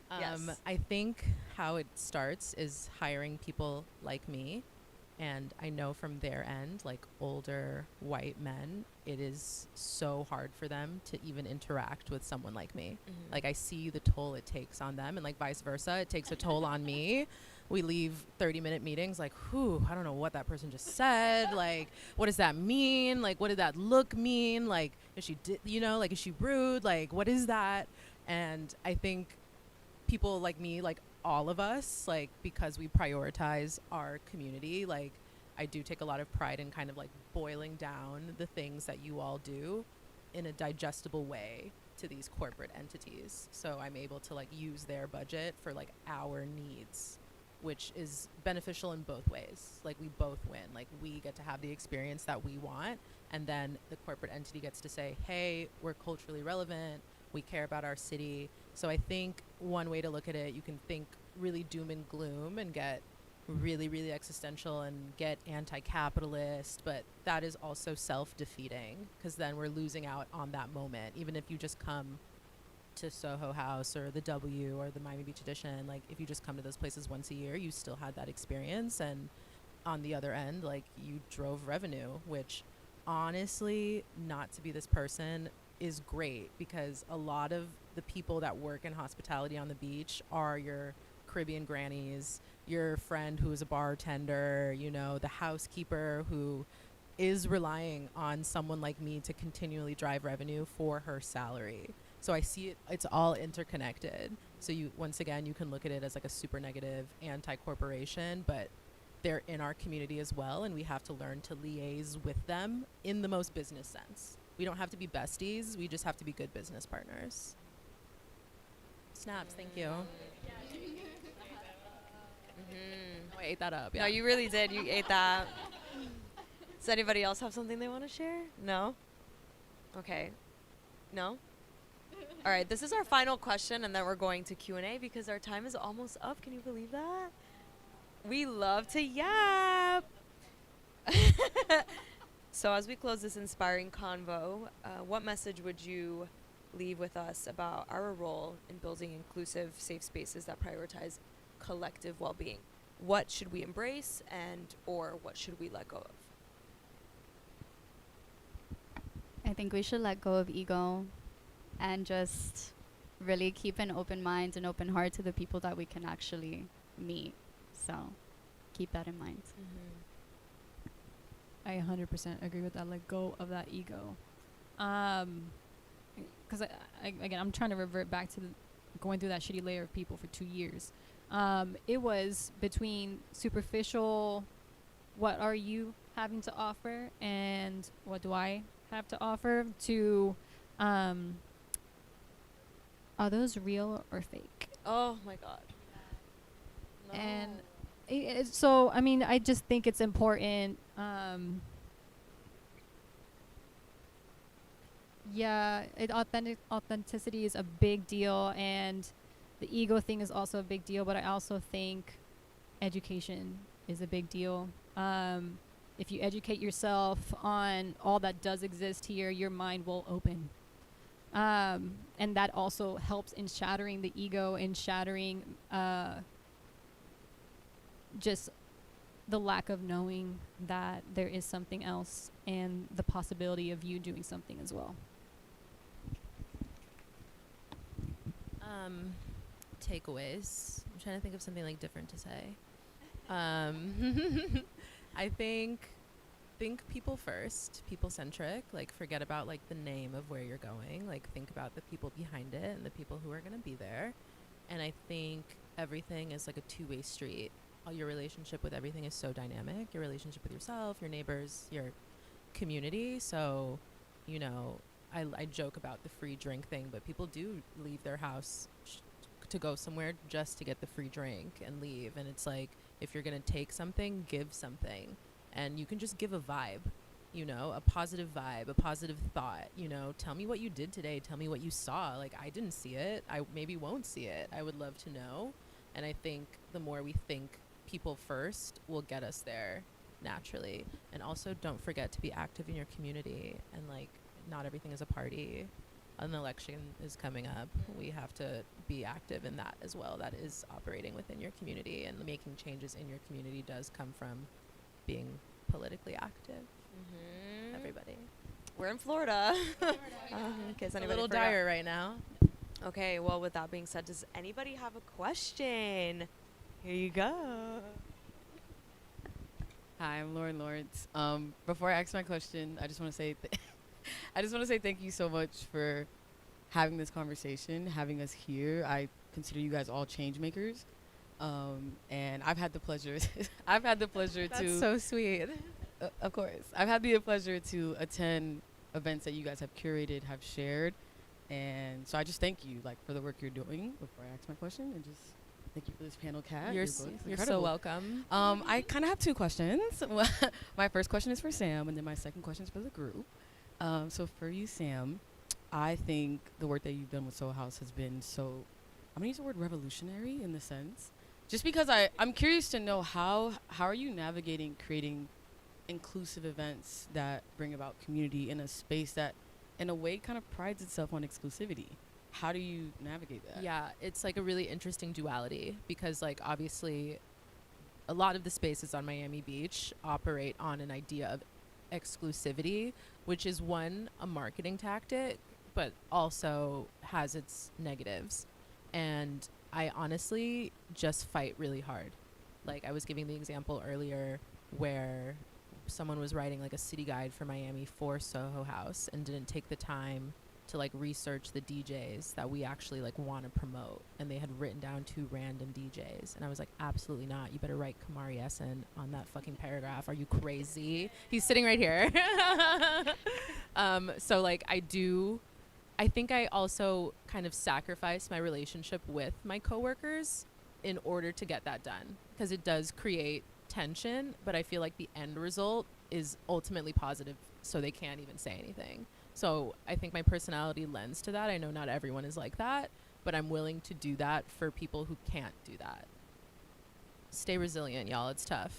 Yes. I think how it starts is hiring people like me. And I know from their end, like older white men, it is so hard for them to even interact with someone like me. Mm-hmm. Like I see the toll it takes on them, and like vice versa, it takes a toll on me. We leave 30-minute meetings like, whew, I don't know what that person just said. Like, what does that mean? Like, what did that look mean? Like, is she, like, is she rude? Like, what is that? And I think people like me, like all of us, like because we prioritize our community, like I do take a lot of pride in kind of like boiling down the things that you all do in a digestible way to these corporate entities. So I'm able to like use their budget for like our needs, which is beneficial in both ways. Like we both win. Like we get to have the experience that we want, and then the corporate entity gets to say, hey, we're culturally relevant, we care about our city. So I think one way to look at it, you can think really doom and gloom and get really, really existential and get anti-capitalist, but that is also self-defeating, because then we're losing out on that moment. Even if you just come to Soho House or the W or the Miami Beach Edition, like if you just come to those places once a year, you still had that experience. And on the other end, like, you drove revenue, which honestly, not to be this person, is great, because a lot of the people that work in hospitality on the beach are your Caribbean grannies, your friend who is a bartender, you know, the housekeeper who is relying on someone like me to continually drive revenue for her salary. So I see it's all interconnected. So you, once again, you can look at it as like a super negative anti-corporation, but they're in our community as well, and we have to learn to liaise with them in the most business sense. We don't have to be besties, we just have to be good business partners. Snaps, thank you. Mm-hmm. Oh, I ate that up. Yeah. No, you really did. You ate that. Does anybody else have something they want to share? No? Okay. No? All right, this is our final question, and then we're going to Q&A because our time is almost up. Can you believe that? We love to yap. So as we close this inspiring convo, what message would you leave with us about our role in building inclusive, safe spaces that prioritize collective well-being? What should we embrace, and or what should we let go of? I think we should let go of ego and just really keep an open mind and open heart to the people that we can actually meet. So keep that in mind. I 100% agree with that. Let go of that ego. Because again, I'm trying to revert back to going through that shitty layer of people for 2 years. It was between superficial, what are you having to offer, and what do I have to offer, to are those real or fake? Oh my God. No. And so, I mean, I just think it's important. Authenticity is a big deal, and the ego thing is also a big deal, but I also think education is a big deal. If you educate yourself on all that does exist here, your mind will open. And that also helps in shattering the ego and shattering just the lack of knowing that there is something else and the possibility of you doing something as well. Takeaways. I'm trying to think of something like different to say. I think people first, people centric, like forget about like the name of where you're going, like think about the people behind it and the people who are going to be there. And I think everything is like a two-way street. Your relationship with everything is so dynamic, your relationship with yourself, your neighbors, your community. So, you know, I joke about the free drink thing, but people do leave their house to go somewhere just to get the free drink and leave. And it's like, if you're going to take something, give something. And you can just give a vibe, you know, a positive vibe, a positive thought, you know, tell me what you did today. Tell me what you saw. Like, I didn't see it. I maybe won't see it. I would love to know. And I think the more we think people first will get us there naturally. And also don't forget to be active in your community, and like, not everything is a party. An election is coming up. We have to be active in that as well. That is operating within your community, and making changes in your community does come from being politically active. Everybody. We're in Florida. In case A anybody little forgot. dire right now. Okay, well, with that being said, does anybody have a question? Here you go. Hi, I'm Lauren Lawrence. Before I ask my question, I just want to say thank you so much for having this conversation, having us here. I consider you guys all change makers. And I've had the pleasure That's to so sweet. of course. I've had the pleasure to attend events that you guys have curated, have shared. And so I just thank you for the work you're doing before I ask my question, and just thank you for this panel, Cat. You're so welcome. I kind of have two questions. My first question is for Sam, and then my second question is for the group. So for you, Sam, I think the work that you've done with Soho House has been so, I'm going to use the word revolutionary in the sense, just because I'm curious to know how are you navigating creating inclusive events that bring about community in a space that in a way kind of prides itself on exclusivity. How do you navigate that? Yeah, it's like a really interesting duality, because like obviously a lot of the spaces on Miami Beach operate on an idea of exclusivity, which is one, a marketing tactic, but also has its negatives. And I honestly just fight really hard. Like I was giving the example earlier where someone was writing like a city guide for Miami for Soho House and didn't take the time to like research the DJs that we actually like want to promote, and they had written down 2 random DJs, and I was like, absolutely not, you better write Kamari Essen on that fucking paragraph. Are you crazy? He's sitting right here. So like I think I also kind of sacrificed my relationship with my coworkers in order to get that done, because it does create tension, but I feel like the end result is ultimately positive, so they can't even say anything. So I think my personality lends to that. I know not everyone is like that, but I'm willing to do that for people who can't do that. Stay resilient, y'all. It's tough.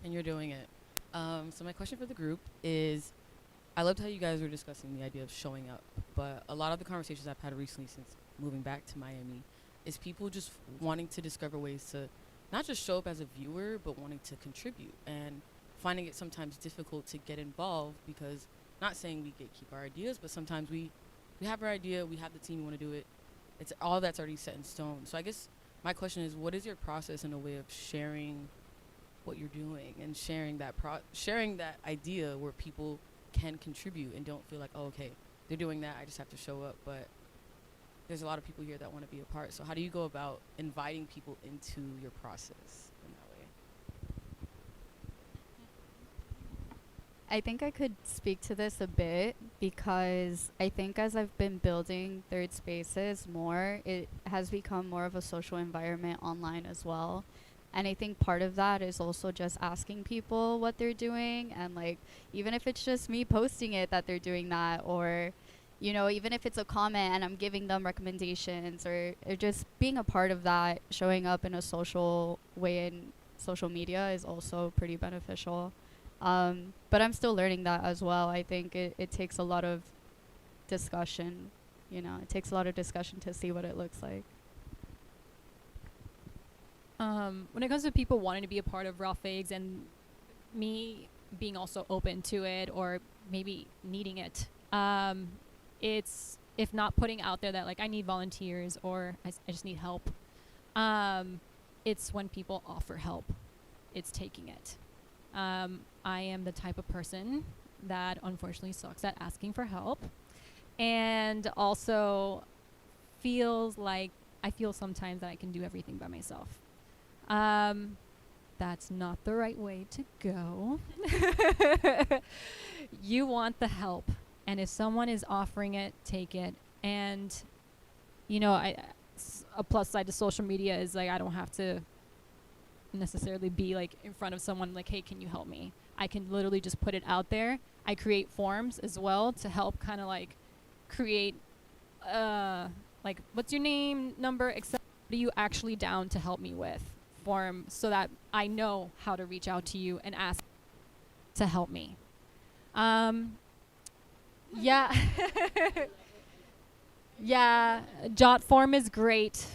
And you're doing it. So my question for the group is, I loved how you guys were discussing the idea of showing up, but a lot of the conversations I've had recently since moving back to Miami is people just wanting to discover ways to not just show up as a viewer, but wanting to contribute, and finding it sometimes difficult to get involved because, not saying we gatekeep our ideas, but sometimes we have our idea, we have the team, we want to do it. It's all that's already set in stone. So I guess my question is, what is your process in a way of sharing what you're doing and sharing that idea where people can contribute and don't feel like, oh, okay, they're doing that, I just have to show up, but there's a lot of people here that want to be a part. So how do you go about inviting people into your process in that way? I think I could speak to this a bit because I think as I've been building third spaces more, it has become more of a social environment online as well. And I think part of that is also just asking people what they're doing, and like even if it's just me posting it that they're doing that, or you know, even if it's a comment and I'm giving them recommendations, or just being a part of that, showing up in a social way in social media is also pretty beneficial. But I'm still learning that as well. I think it takes a lot of discussion, you know, it takes a lot of discussion to see what it looks like. When it comes to people wanting to be a part of Raw Figs and me being also open to it or maybe needing it, it's, if not putting out there that like I need volunteers or I just need help, it's when people offer help, it's taking it. I am the type of person that unfortunately sucks at asking for help, and also feels like I feel sometimes that I can do everything by myself. That's not the right way to go. You want the help, and if someone is offering it, take it. And you know, a plus side to social media is like I don't have to necessarily be like in front of someone like, hey, can you help me? I can literally just put it out there. I create forms as well to help kind of like create like what's your name, number, etc. What are you actually down to help me with form, so that I know how to reach out to you and ask to help me. Yeah. Yeah, Jot form is great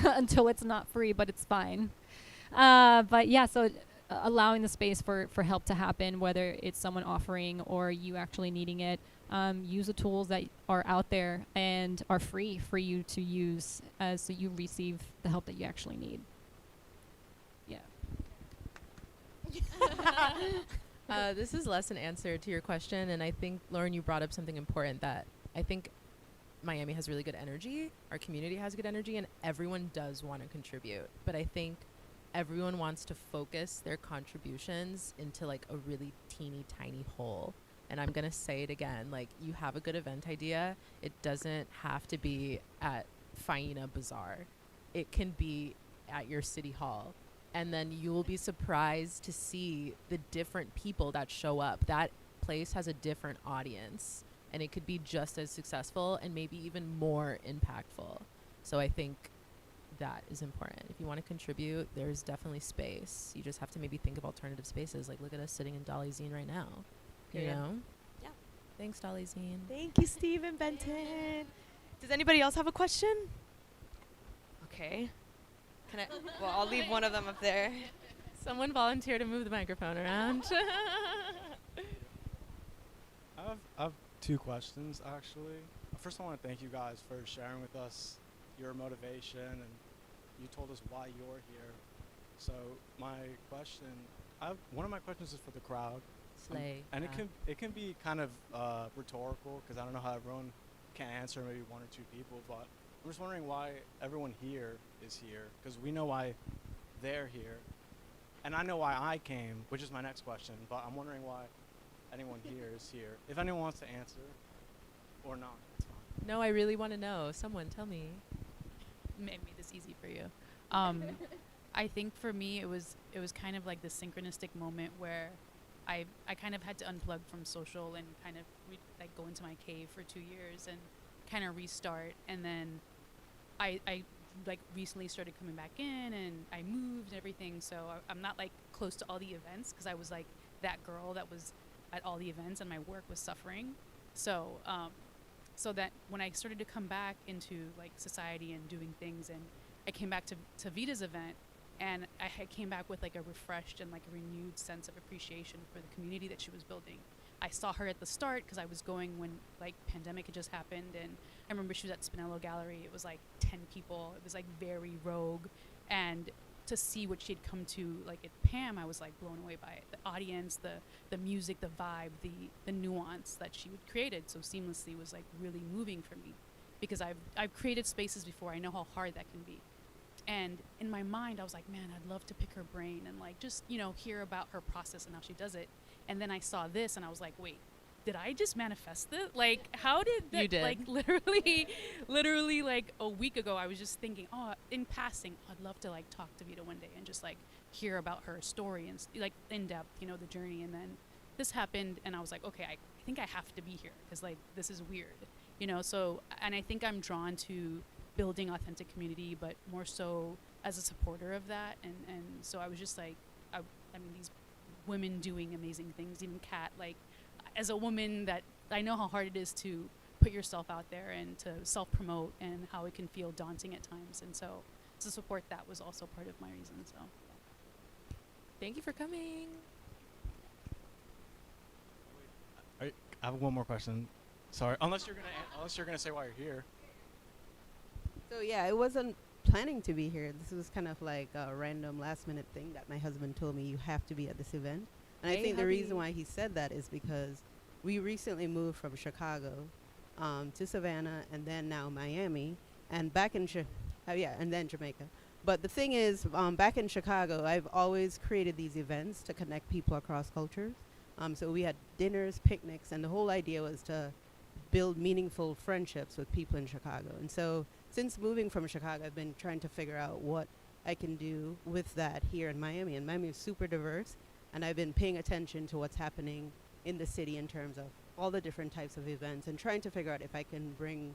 until it's not free, but it's fine. But yeah, so allowing the space for help to happen, whether it's someone offering or you actually needing it, use the tools that are out there and are free for you to use, so you receive the help that you actually need. Yeah. This is less an answer to your question, and I think, Lauren, you brought up something important, that I think Miami has really good energy, our community has good energy, and everyone does want to contribute. But I think everyone wants to focus their contributions into like a really teeny tiny hole. And I'm going to say it again, like, you have a good event idea, it doesn't have to be at Faina Bazaar. It can be at your city hall. And then you will be surprised to see the different people that show up. That place has a different audience, and it could be just as successful and maybe even more impactful. So I think that is important. If you want to contribute, there's definitely space. You just have to maybe think of alternative spaces. Like, look at us sitting in Dolly Zine right now. You know? Yeah. Thanks, Dolly Zine. Thank you, Steve and Benton. Does anybody else have a question? Okay. Can I? Well, I'll leave one of them up there. Someone volunteer to move the microphone around. I have two questions, actually. First, I want to thank you guys for sharing with us your motivation, and you told us why you're here. So one of my questions is for the crowd. Slay. And it can be kind of rhetorical, because I don't know how everyone can answer, maybe one or two people, but I'm just wondering why everyone here is here, because we know why they're here. And I know why I came, which is my next question, but I'm wondering why anyone here is here. If anyone wants to answer or not, it's fine. No, I really want to know. Someone tell me. Made this easy for you. I think for me it was kind of like this synchronistic moment where I kind of had to unplug from social and kind of like go into my cave for 2 years and kind of restart, and then I like recently started coming back in, and I moved and everything, so I'm not like close to all the events because I was like that girl that was at all the events and my work was suffering. So so that when I started to come back into like society and doing things, and I came back to Vita's event, and I came back with like a refreshed and like a renewed sense of appreciation for the community that she was building. I saw her at the start because I was going when like pandemic had just happened, and I remember she was at Spinello Gallery. It was like 10 people. It was like very rogue, and to see what she had come to like at Pam, I was like blown away by it. The audience, the music, the vibe, the nuance that she had created so seamlessly was like really moving for me, because I've created spaces before. I know how hard that can be. And in my mind, I was like, man, I'd love to pick her brain and like just, hear about her process and how she does it. And then I saw this and I was like, wait, did I just manifest it? Like, how did that? You did. Like, literally like a week ago, I was just thinking, in passing, I'd love to like talk to Vita one day and just like hear about her story and like in depth, the journey. And then this happened and I was like, okay, I think I have to be here because like this is weird, So, and I think I'm drawn to building authentic community, but more so as a supporter of that. And so I was just like, I mean, these women doing amazing things, even Cat, like as a woman that I know how hard it is to put yourself out there and to self-promote and how it can feel daunting at times. And so to support that was also part of my reason. So Thank you for coming. I have one more question. Sorry, unless you're gonna say why you're here. So yeah, I wasn't planning to be here. This was kind of like a random last minute thing that my husband told me, you have to be at this event. And I think the reason why he said that is because we recently moved from Chicago to Savannah, and then now Miami, and back in and then Jamaica. But the thing is, back in Chicago, I've always created these events to connect people across cultures. So we had dinners, picnics, and the whole idea was to build meaningful friendships with people in Chicago. And so since moving from Chicago, I've been trying to figure out what I can do with that here in Miami. And Miami is super diverse, and I've been paying attention to what's happening in the city in terms of all the different types of events and trying to figure out if I can bring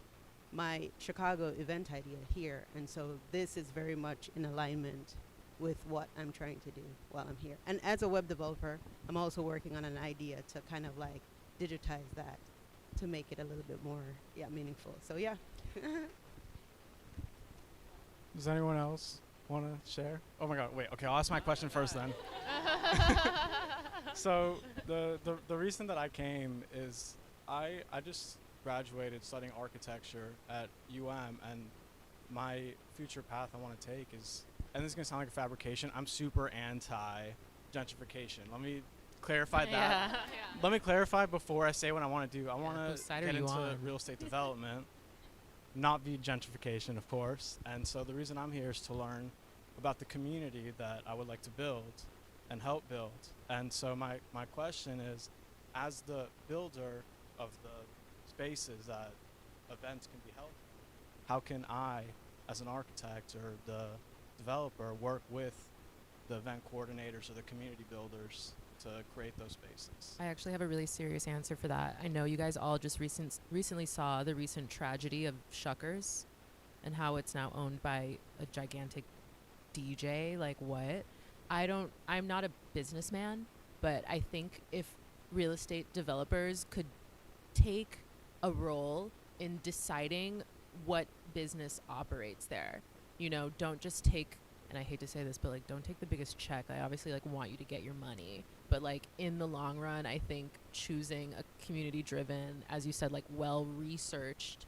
my Chicago event idea here. And so this is very much in alignment with what I'm trying to do while I'm here. And as a web developer, I'm also working on an idea to kind of like digitize that to make it a little bit more meaningful. So yeah. Does anyone else want to share? Oh my God, wait, okay, I'll ask my question first then. So the reason that I came is I just graduated studying architecture at and my future path I want to take is, and this is going to sound like a fabrication, I'm super anti-gentrification. Let me clarify that. Let me clarify before I say what I want to do. I want to get into real estate development, not be gentrification, of course. And so the reason I'm here is to learn about the community that I would like to build and help build. And so my question is, as the builder of the spaces that events can be held, how can I, as an architect or the developer, work with the event coordinators or the community builders to create those spaces? I actually have a really serious answer for that. I know you guys all just recently saw the recent tragedy of Shuckers and how it's now owned by a gigantic DJ. Like, what? I'm not a businessman, but I think if real estate developers could take a role in deciding what business operates there, don't just take and I hate to say this, but like, don't take the biggest check. I obviously like want you to get your money, but like in the long run, I think choosing a community driven, as you said, like well researched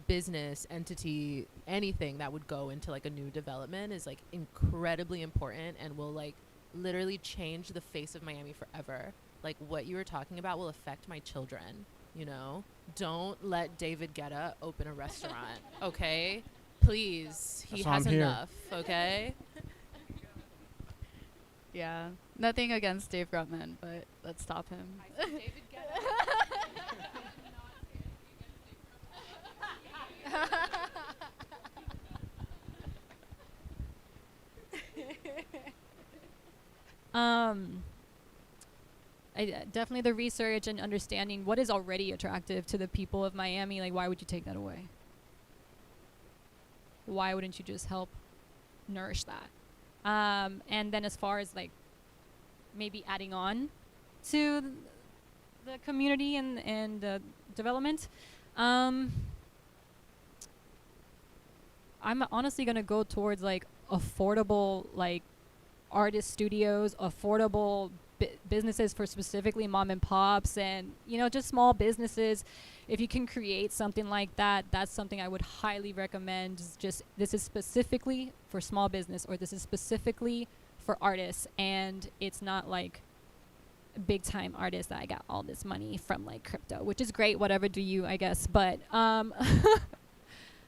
business entity, anything that would go into like a new development is like incredibly important and will like literally change the face of Miami forever. Like what you were talking about will affect my children, you know? Don't let David Guetta open a restaurant, okay? Please, he has enough, okay? Yeah, nothing against Dave Grutman, but let's stop him. David Guetta. Definitely the research and understanding what is already attractive to the people of Miami. Like, why would you take that away? Why wouldn't you just help nourish that? And then as far as like maybe adding on to the community and development, I'm honestly gonna go towards like affordable like artist studios, affordable businesses for specifically mom and pops, and you know, just small businesses. If you can create something like that, that's something I would highly recommend. Just this is specifically for small business, or this is specifically for artists, and it's not like big time artists that I got all this money from like crypto, which is great, whatever do you, I guess, but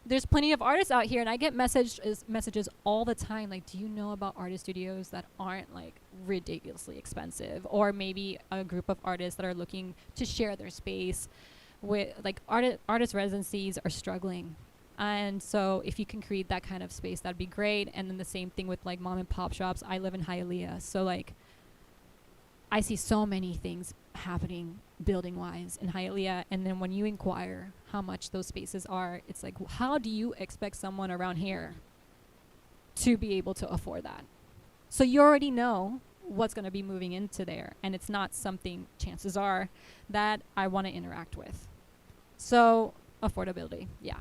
there's plenty of artists out here, and I get messages all the time like, do you know about artist studios that aren't like ridiculously expensive, or maybe a group of artists that are looking to share their space with like artist residencies are struggling. And so if you can create that kind of space, that'd be great. And then the same thing with like mom and pop shops. I live in Hialeah, so like I see so many things happening building wise in Hialeah, and then when you inquire how much those spaces are, it's like, how do you expect someone around here to be able to afford that? So you already know what's going to be moving into there, and it's not something, chances are, that I want to interact with. So affordability, yeah.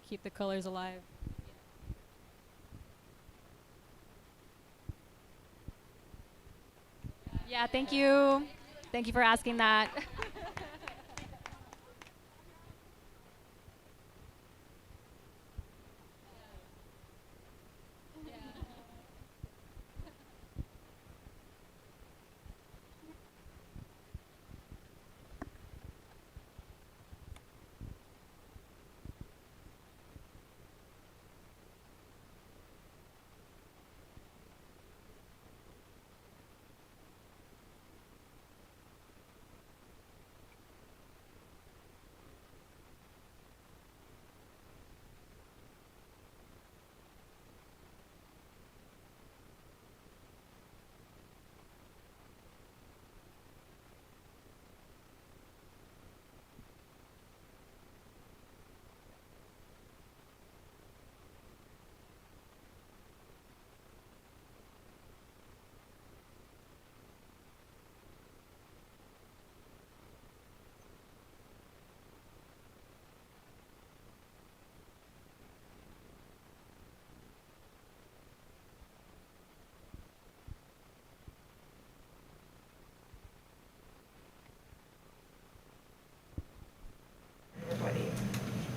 Keep the colors alive. Yeah, thank you. Thank you for asking that.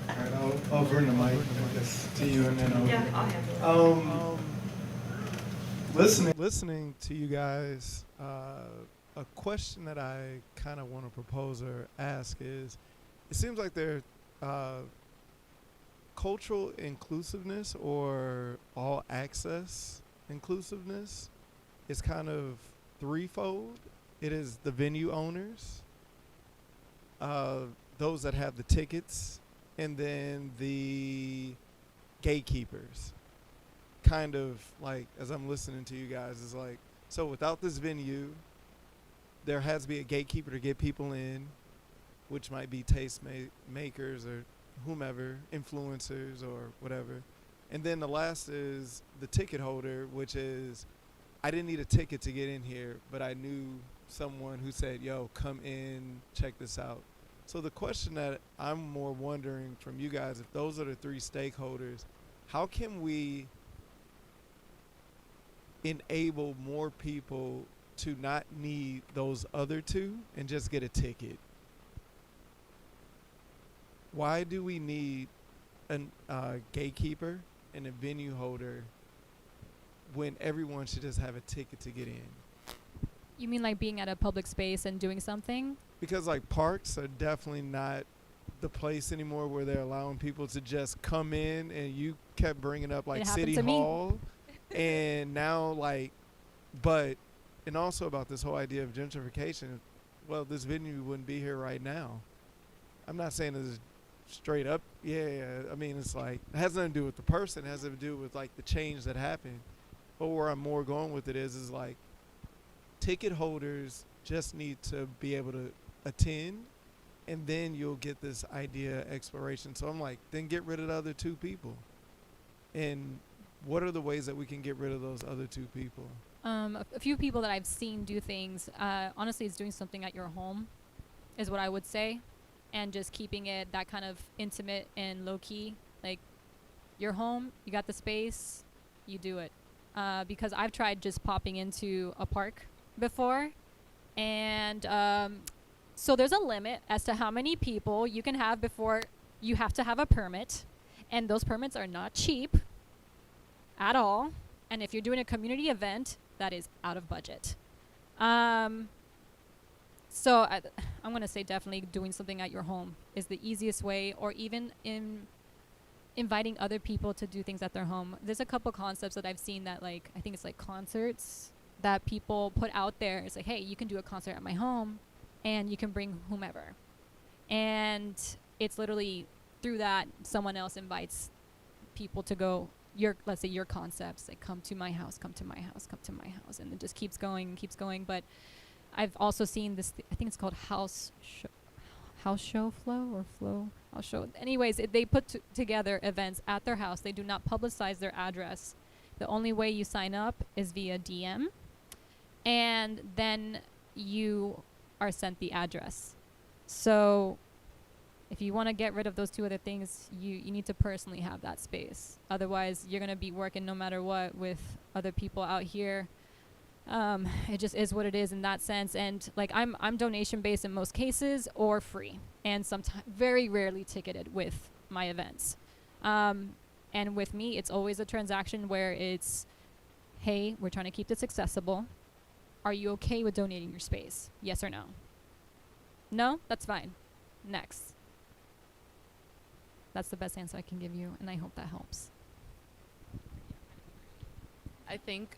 Alright, I'll bring the mic, I guess, to you, and then I'll handle it. listening to you guys a question that I kind of want to propose or ask is, it seems like there cultural inclusiveness or all access inclusiveness is kind of threefold. It is the venue owners, those that have the tickets, and then the gatekeepers. Kind of like, as I'm listening to you guys, is like, so without this venue, there has to be a gatekeeper to get people in, which might be taste makers or whomever, influencers or whatever. And then the last is the ticket holder, which is, I didn't need a ticket to get in here, but I knew someone who said, yo, come in, check this out. So the question that I'm more wondering from you guys, if those are the three stakeholders, how can we enable more people to not need those other two and just get a ticket? Why do we need a gatekeeper and a venue holder when everyone should just have a ticket to get in? You mean like being at a public space and doing something? Because like parks are definitely not the place anymore where they're allowing people to just come in, and you kept bringing up like City Hall and now like, but, and also about this whole idea of gentrification. Well, this venue wouldn't be here right now. I'm not saying this straight up. Yeah, I mean, it's like, it has nothing to do with the person. It has to do with like the change that happened. But where I'm more going with it is like, ticket holders just need to be able to attend, and then you'll get this idea exploration. So I'm like, then get rid of the other two people. And what are the ways that we can get rid of those other two people? A few people that I've seen do things, honestly, is doing something at your home is what I would say, and just keeping it that kind of intimate and low-key. Like, your home, you got the space, you do it. Because I've tried just popping into a park before, and so there's a limit as to how many people you can have before you have to have a permit, and those permits are not cheap at all. And if you're doing a community event, that is out of budget. So I'm going to say definitely doing something at your home is the easiest way, or even inviting other people to do things at their home. There's a couple concepts that I've seen that, like, I think it's like concerts that people put out there. It's like, hey, you can do a concert at my home and you can bring whomever. And it's literally through that someone else invites people to go, let's say your concepts, like, come to my house, come to my house, come to my house. And it just keeps going and keeps going. But I've also seen this, I think it's called house show flow. Anyways, they put together events at their house. They do not publicize their address. The only way you sign up is via DM, and then you are sent the address. So if you want to get rid of those two other things, you need to personally have that space. Otherwise, you're going to be working no matter what with other people out here. It just is what it is in that sense. And like, I'm donation based in most cases, or free, and sometimes very rarely ticketed with my events. And with me, it's always a transaction where it's, hey, we're trying to keep this accessible. Are you okay with donating your space? Yes or no? No? That's fine. Next. That's the best answer I can give you, and I hope that helps. I think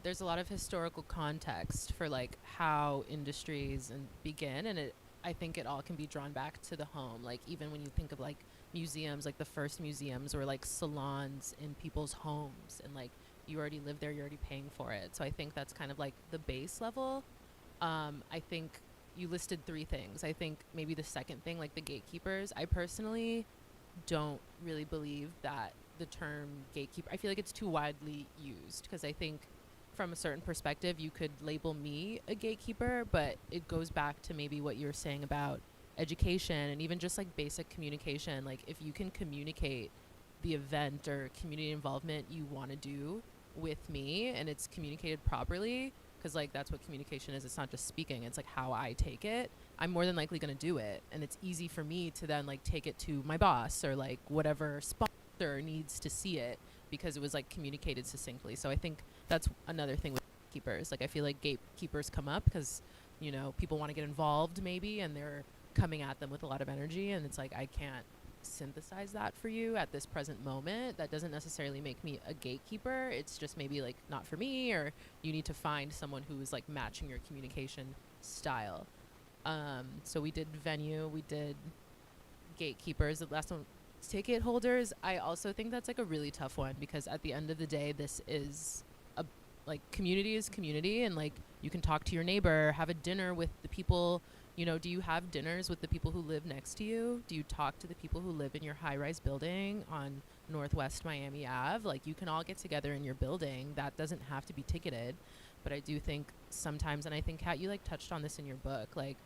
there's a lot of historical context for like how industries begin, and I think it all can be drawn back to the home. Like, even when you think of like museums, like the first museums were like salons in people's homes, and like you already live there, you're already paying for it. So I think that's kind of like the base level. I think you listed three things. I think maybe the second thing, like the gatekeepers, I personally don't really believe that the term gatekeeper, I feel like it's too widely used, because I think from a certain perspective you could label me a gatekeeper, but it goes back to maybe what you were saying about education and even just like basic communication. Like, if you can communicate the event or community involvement you want to do with me, and it's communicated properly, because like that's what communication is. It's not just speaking, it's like how I take it. I'm more than likely going to do it, and it's easy for me to then like take it to my boss or like whatever sponsor needs to see it, because it was like communicated succinctly. So I think that's another thing with gatekeepers. Like, I feel like gatekeepers come up because you know, people want to get involved maybe, and they're coming at them with a lot of energy, and it's like, I can't synthesize that for you at this present moment. That doesn't necessarily make me a gatekeeper. It's just maybe like not for me, or you need to find someone who is like matching your communication style. So we did venue, we did gatekeepers. The last one, ticket holders. I also think that's like a really tough one, because at the end of the day, this is a, like, community is community, and like you can talk to your neighbor, have a dinner with the people. You know, do you have dinners with the people who live next to you? Do you talk to the people who live in your high-rise building on Northwest Miami Ave? Like, you can all get together in your building. That doesn't have to be ticketed. But I do think sometimes, and I think, Kat, you like touched on this in your book, like,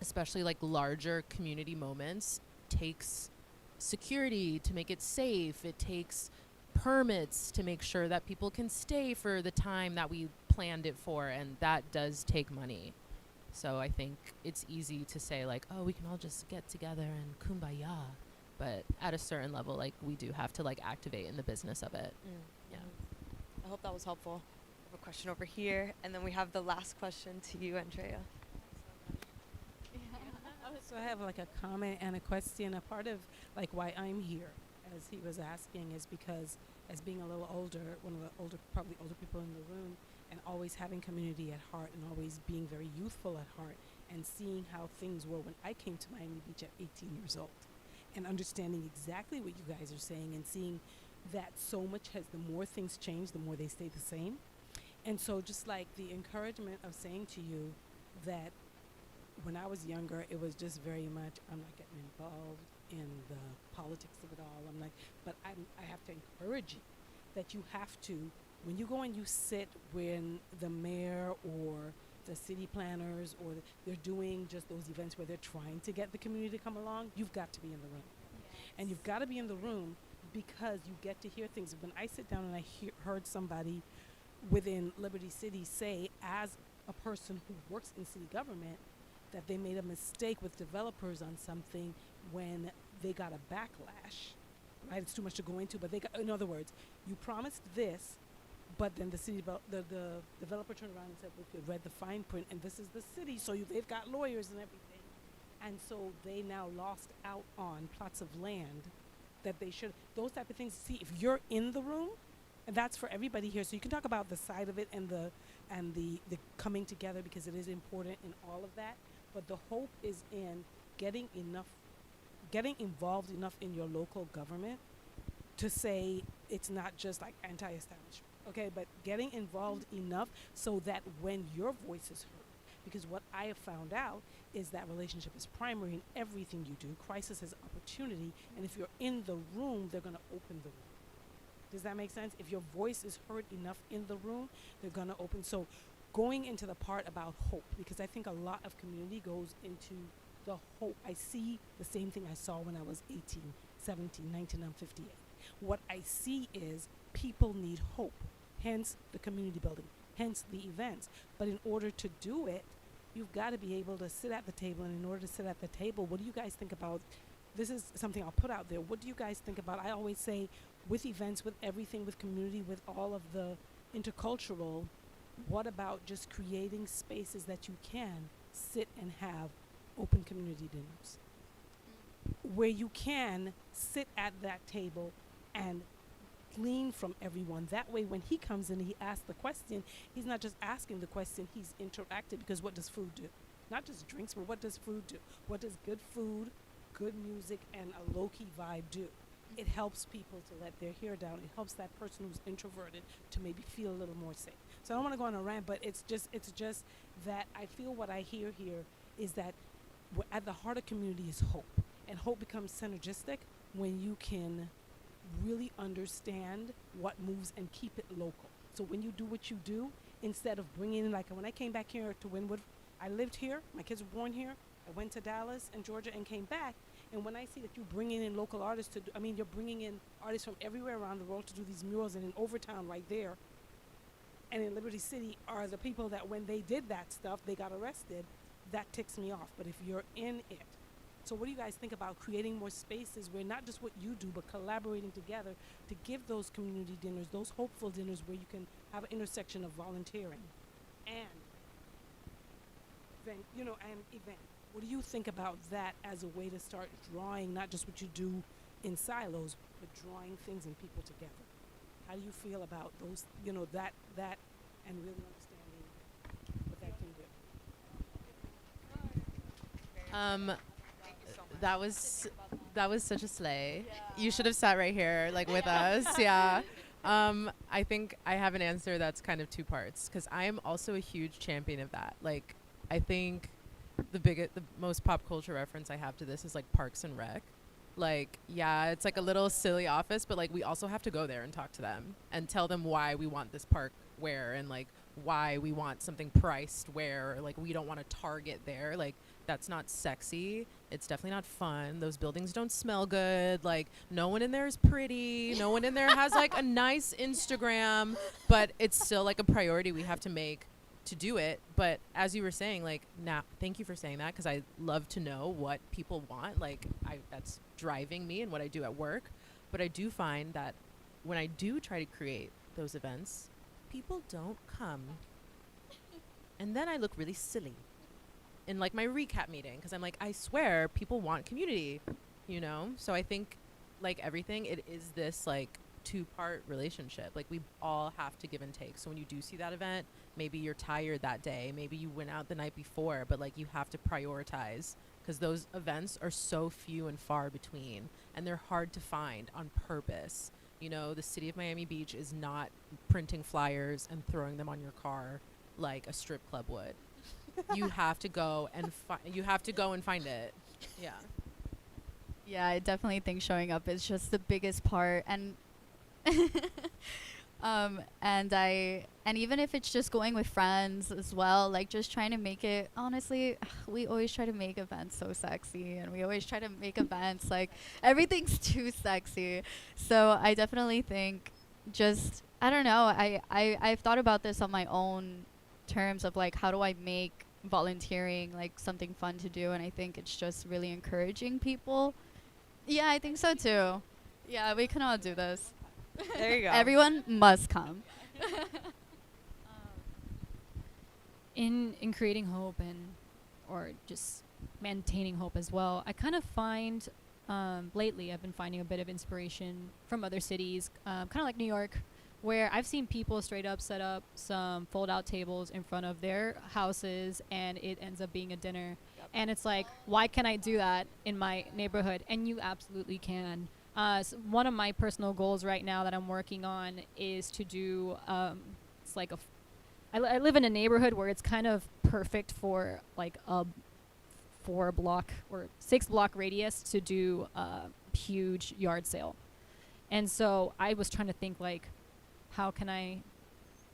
especially like larger community moments takes security to make it safe. It takes permits to make sure that people can stay for the time that we planned it for, and that does take money. So I think it's easy to say like, oh, we can all just get together and kumbaya, but at a certain level, like, we do have to like activate in the business of it. Yeah. I hope that was helpful. I have a question over here, and then we have the last question to you, Andrea. So I have like a comment and a question. A part of like why I'm here, as he was asking, is because as being a little older, one of the probably older people in the room, and always having community at heart, and always being very youthful at heart, and seeing how things were when I came to Miami Beach at 18 years old, and understanding exactly what you guys are saying, and seeing that so much has, the more things change, the more they stay the same. And so just like the encouragement of saying to you that when I was younger, it was just very much, I'm not getting involved in the politics of it all. I'm like, but I have to encourage you that you have to, when you go and you sit when the mayor or the city planners or they're doing just those events where they're trying to get the community to come along, you've got to be in the room. Yes. And you've got to be in the room because you get to hear things. When I sit down and I heard somebody within Liberty City say, as a person who works in city government, that they made a mistake with developers on something when they got a backlash, right? It's too much to go into, but they got, in other words, you promised this, but then the developer turned around and said, look, you read the fine print, and this is the city, so they've got lawyers and everything. And so they now lost out on plots of land that they should, those type of things. See, if you're in the room, and that's for everybody here, so you can talk about the side of it and the coming together, because it is important in all of that. But the hope is in getting involved enough in your local government to say it's not just like anti-establishment, okay? But getting involved enough so that when your voice is heard, because what I have found out is that relationship is primary in everything you do. Crisis is opportunity, and if you're in the room, they're gonna open the room. Does that make sense? If your voice is heard enough in the room, they're gonna open. So going into the part about hope, because I think a lot of community goes into the hope. I see the same thing I saw when I was 18, 17, 19, I'm 58. What I see is people need hope, hence the community building, hence the events. But in order to do it, you've got to be able to sit at the table, and in order to sit at the table, what do you guys think about, this is something I'll put out there, what do you guys think about, I always say, with events, with everything, with community, with all of the intercultural, what about just creating spaces that you can sit and have open community dinners? Where you can sit at that table and glean from everyone. That way when he comes in and he asks the question, he's not just asking the question, he's interactive, because what does food do? Not just drinks, but what does food do? What does good food, good music, and a low-key vibe do? It helps people to let their hair down. It helps that person who's introverted to maybe feel a little more safe. So I don't want to go on a rant, but it's just that I feel what I hear here is that at the heart of community is hope. And hope becomes synergistic when you can really understand what moves and keep it local. So when you do what you do, instead of bringing in, like when I came back here to Wynwood, I lived here, my kids were born here, I went to Dallas and Georgia and came back. And when I see that you're bringing in local artists to do, I mean, you're bringing in artists from everywhere around the world to do these murals, and in Overtown right there and in Liberty City are the people that when they did that stuff, they got arrested. That ticks me off. But if you're in it, so what do you guys think about creating more spaces where not just what you do, but collaborating together to give those community dinners, those hopeful dinners where you can have an intersection of volunteering and event. What do you think about that as a way to start drawing not just what you do in silos, but drawing things and people together? How do you feel about those, that and really understanding what that can do? That was such a slay. You should have sat right here, like with us. Yeah. I think I have an answer that's kind of two parts, because I am also a huge champion of that. Like, I think the most pop culture reference I have to this is like Parks and Rec. Like, yeah, it's like a little silly office, but like we also have to go there and talk to them and tell them why we want this park where, and like why we want something priced where, or like we don't want to target there. Like, that's not sexy. It's definitely not fun. Those buildings don't smell good. Like, no one in there is pretty. No one in there has like a nice Instagram, but it's still like a priority we have to make to do it. But as you were saying, like, now, thank you for saying that, because I love to know what people want. Like, that's driving me and what I do at work. But I do find that when I do try to create those events, people don't come. And then I look really silly in like my recap meeting, because I'm like, I swear people want community, So I think, like everything, it is this like two-part relationship. Like, we all have to give and take. So when you do see that event, maybe you're tired that day, maybe you went out the night before, but like you have to prioritize, because those events are so few and far between, and they're hard to find on purpose. The city of Miami Beach is not printing flyers and throwing them on your car like a strip club would. You have to go and find it. Yeah. Yeah, I definitely think showing up is just the biggest part, and and even if it's just going with friends as well, like just trying to make it, honestly, we always try to make events so sexy, and we always try to make events like everything's too sexy. So I definitely think I don't know, I've thought about this on my own terms of like, how do I make volunteering like something fun to do, and I think it's just really encouraging people. Yeah, I think so too. Yeah, we can all do this. There you go. Everyone must come. In creating hope or just maintaining hope as well, I kind of find lately I've been finding a bit of inspiration from other cities, kind of like New York, where I've seen people straight up set up some fold-out tables in front of their houses, and it ends up being a dinner. Yep. And it's like, why can't I do that in my neighborhood? And you absolutely can. So one of my personal goals right now that I'm working on is to do, it's like I live in a neighborhood where it's kind of perfect for like a 4-block or 6-block radius to do a huge yard sale. And so I was trying to think like, how can I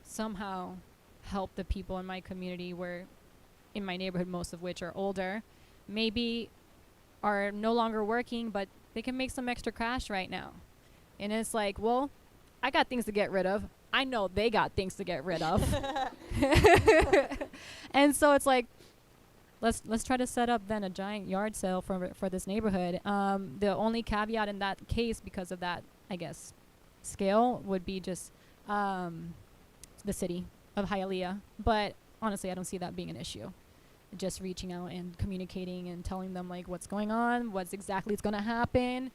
somehow help the people in my community, where in my neighborhood, most of which are older, maybe are no longer working, but they can make some extra cash right now. And it's like, well, I got things to get rid of. I know they got things to get rid of. And so it's like, let's try to set up then a giant yard sale for this neighborhood. The only caveat in that case, because of that, I guess, scale, would be just the city of Hialeah. But honestly, I don't see that being an issue. Just reaching out and communicating and telling them like what's going on, what's exactly is going to happen,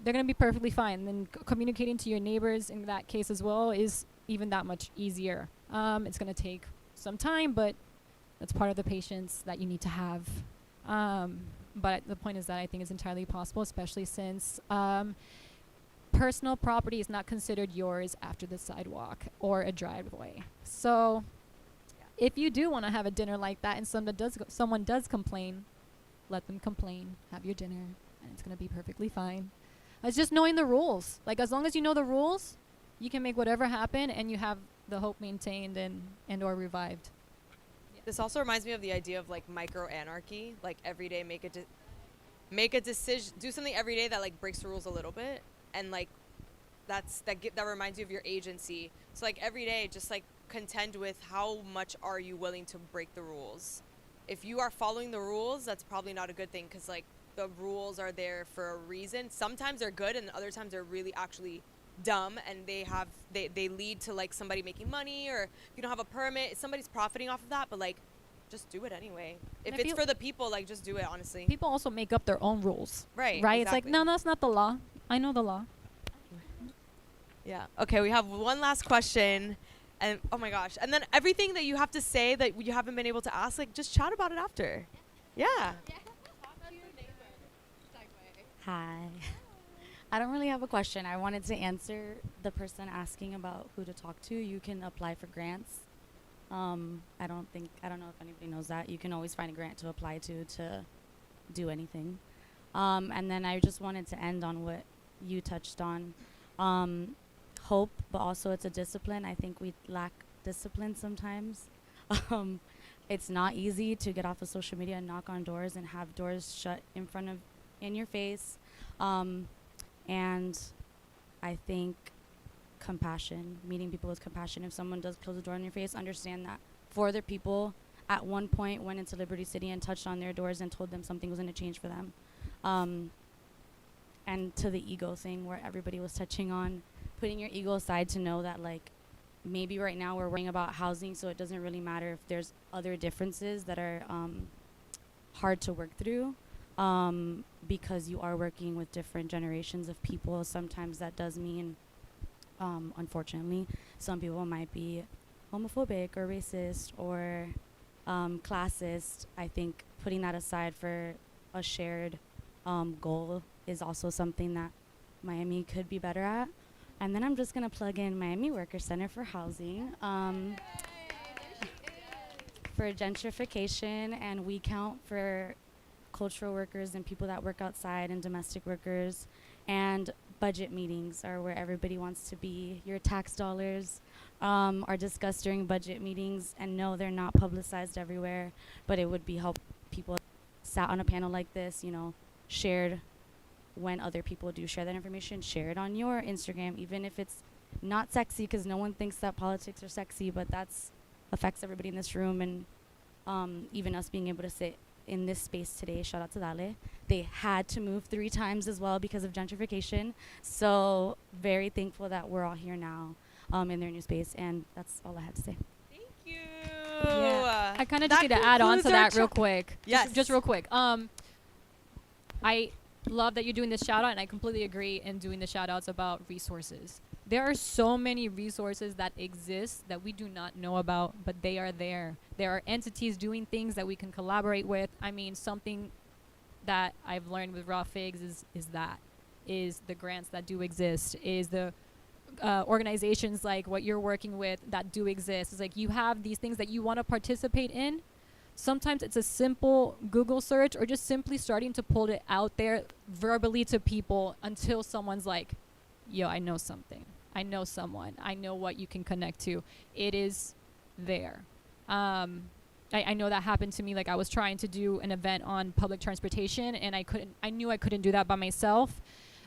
they're going to be perfectly fine. And then communicating to your neighbors in that case as well is even that much easier. It's going to take some time, but that's part of the patience that you need to have. But the point is that I think it's entirely possible, especially since personal property is not considered yours after the sidewalk or a driveway. So if you do want to have a dinner like that and someone does complain, let them complain, have your dinner, and it's going to be perfectly fine. It's just knowing the rules. Like, as long as you know the rules, you can make whatever happen, and you have the hope maintained and or revived. This also reminds me of the idea of like micro anarchy. Like, every day make a decision, do something every day that like breaks the rules a little bit, and like that reminds you of your agency. So like every day, just like contend with how much are you willing to break the rules. If you are following the rules, that's probably not a good thing, because like the rules are there for a reason. Sometimes they're good, and other times they're really actually dumb, and they lead to like somebody making money, or if you don't have a permit, somebody's profiting off of that. But like, just do it anyway. And If I it's feel for the people, like, just do it, honestly. people also make up their own rules. Right. Right? It's like, exactly. no, that's not the law. I know the law. Yeah. Okay, we have one last question. And oh my gosh. And then everything that you have to say that you haven't been able to ask, like, just chat about it after. Yeah. Hi. I don't really have a question. I wanted to answer the person asking about who to talk to. You can apply for grants. I don't know if anybody knows that. You can always find a grant to apply to do anything. And then I just wanted to end on what you touched on. Hope, but also it's a discipline. I think we lack discipline sometimes. It's not easy to get off of social media and knock on doors and have doors shut in your face. And I think compassion, meeting people with compassion. If someone does close the door in your face, understand that for other people, at one point went into Liberty City and touched on their doors and told them something was going to change for them. And to the ego thing where everybody was touching on, putting your ego aside to know that, like, maybe right now we're worrying about housing, so it doesn't really matter if there's other differences that are hard to work through. Because you are working with different generations of people. Sometimes that does mean, unfortunately, some people might be homophobic or racist or classist. I think putting that aside for a shared goal is also something that Miami could be better at. And then I'm just going to plug in Miami Worker Center for Housing. For gentrification, and we count for cultural workers and people that work outside and domestic workers. And budget meetings are where everybody wants to be. Your tax dollars are discussed during budget meetings, and no, they're not publicized everywhere, but it would be help people sat on a panel like this, shared when other people do share that information, share it on your Instagram, even if it's not sexy, because no one thinks that politics are sexy, but that's affects everybody in this room. And even us being able to sit in this space today, shout out to Dále. They had to move 3 times as well because of gentrification. So very thankful that we're all here now in their new space. And that's all I had to say. Thank you. Yeah. I kind of just need to add on to that real quick. Yes. Just real quick. I love that you're doing this shout out, and I completely agree in doing the shout outs about resources. There are so many resources that exist that we do not know about, but they are there. There are entities doing things that we can collaborate with. I mean, something that I've learned with Raw Figs is the grants that do exist, is the organizations like what you're working with that do exist. It's like you have these things that you want to participate in. Sometimes it's a simple Google search or just simply starting to pull it out there verbally to people until someone's like, yo, I know something. I know someone. I know what you can connect to. It is there. I know that happened to me. Like, I was trying to do an event on public transportation, and I knew I couldn't do that by myself.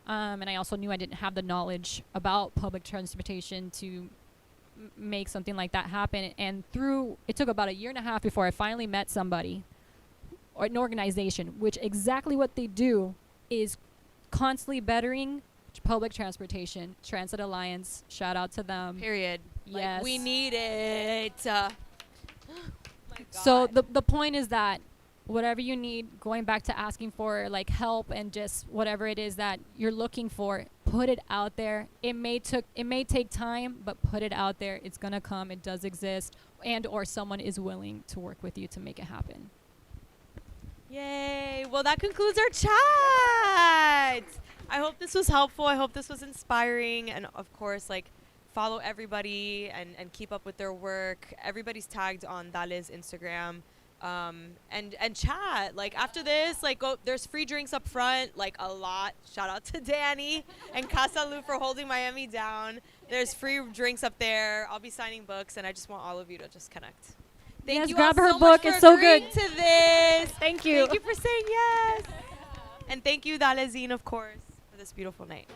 And I also knew I didn't have the knowledge about public transportation to make something like that happen. And it took about 1.5 years before I finally met somebody or an organization, which exactly what they do is constantly bettering public transportation. Transit Alliance, shout out to them. Period. Yes. Like, we need it. Oh my God. So the point is that whatever you need, going back to asking for like help and just whatever it is that you're looking for, put it out there. It may take time, but put it out there. It's gonna come. It does exist, and or someone is willing to work with you to make it happen. Yay. Well, that concludes our chat. I hope this was helpful. I hope this was inspiring. And of course, like, follow everybody and keep up with their work. Everybody's tagged on Dále's Instagram. And chat. Like, after this, like, go, there's free drinks up front, like, a lot. Shout out to Danny and Casa Lu for holding Miami down. There's free drinks up there. I'll be signing books, and I just want all of you to just connect. Thank Yes, you grab all her so book. much It's for so good. agreeing to this. Thank you. Thank you for saying yes. And thank you, Dále Zine, of course, for this beautiful night.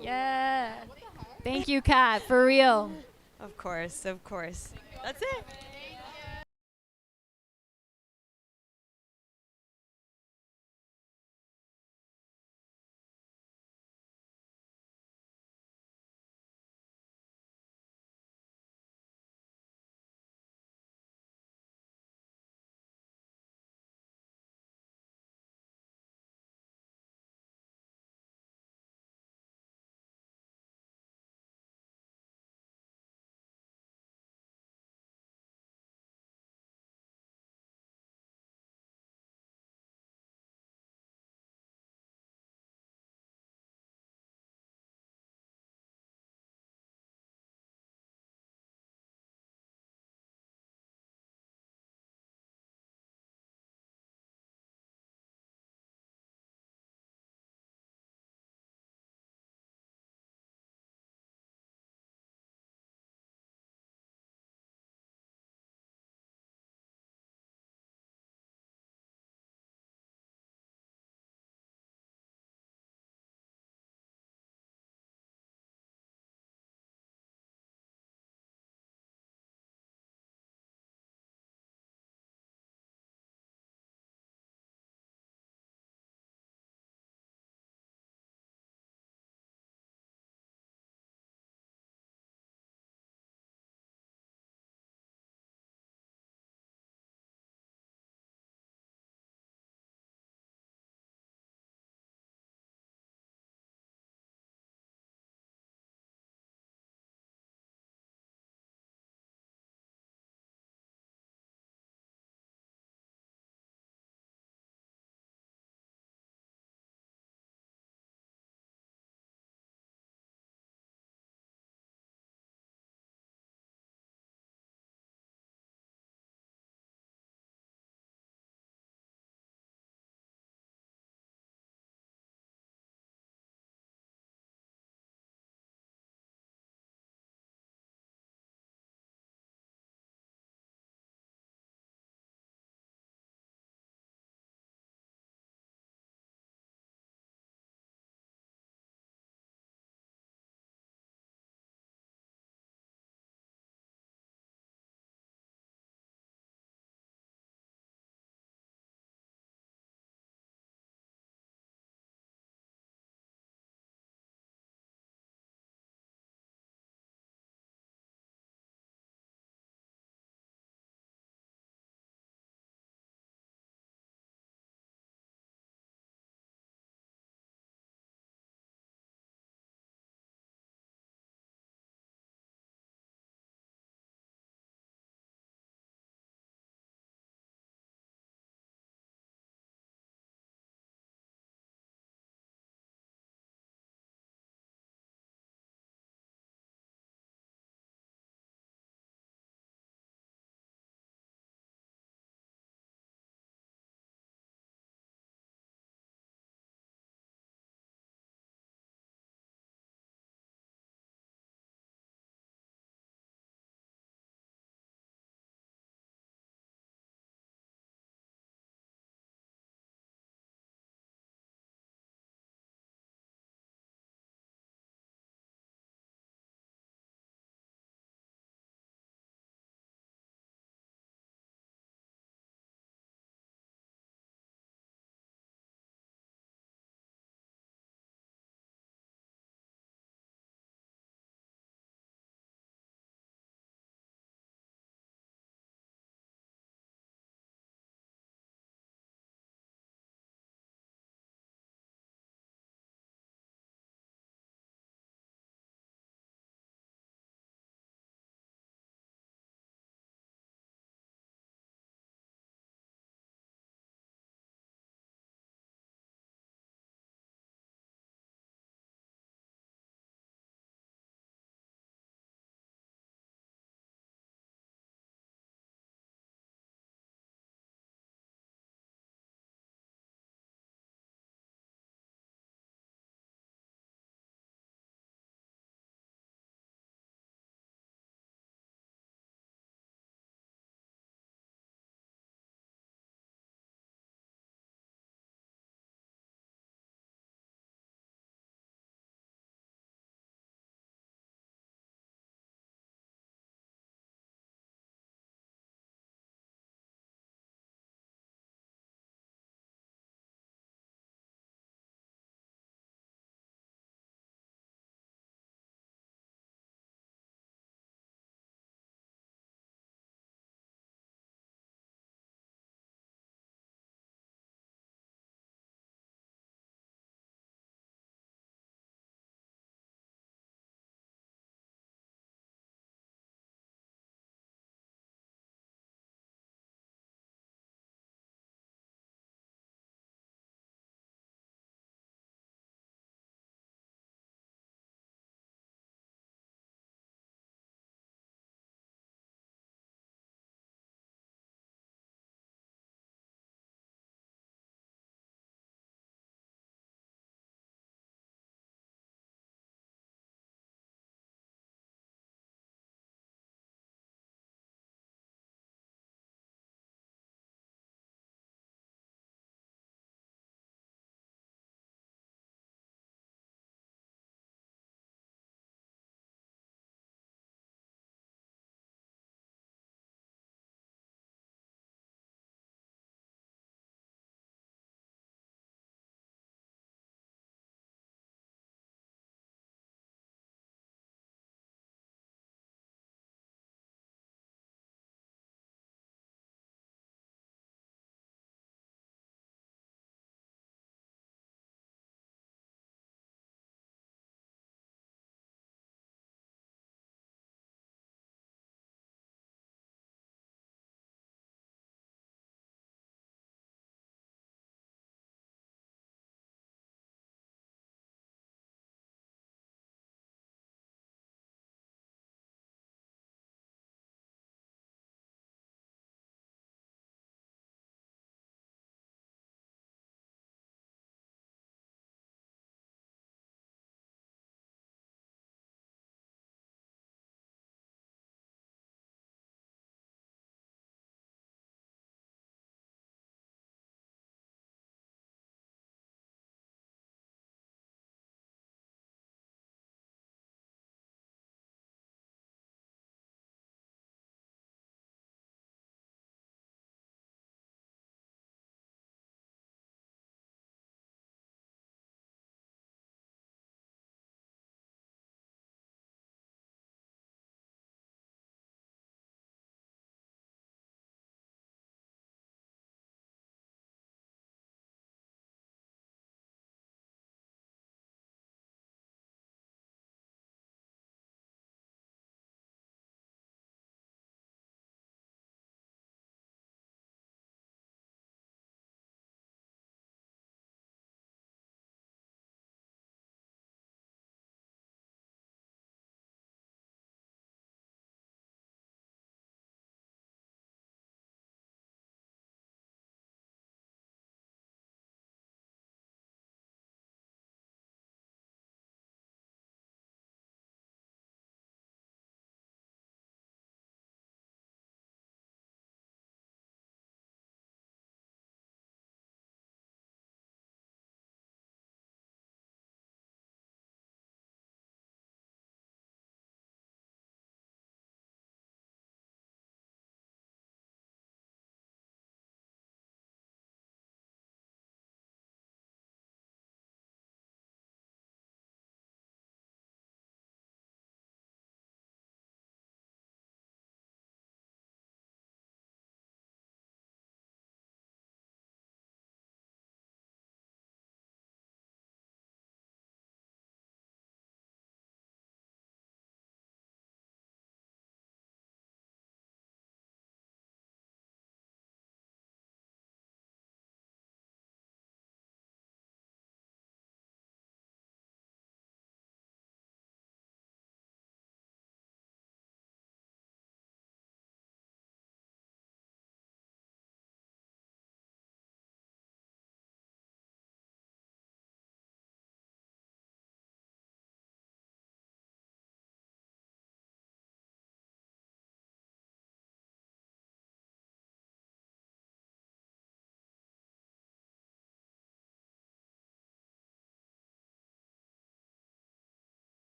Yeah. Thank you, Kat. For real. Of course, of course. That's it.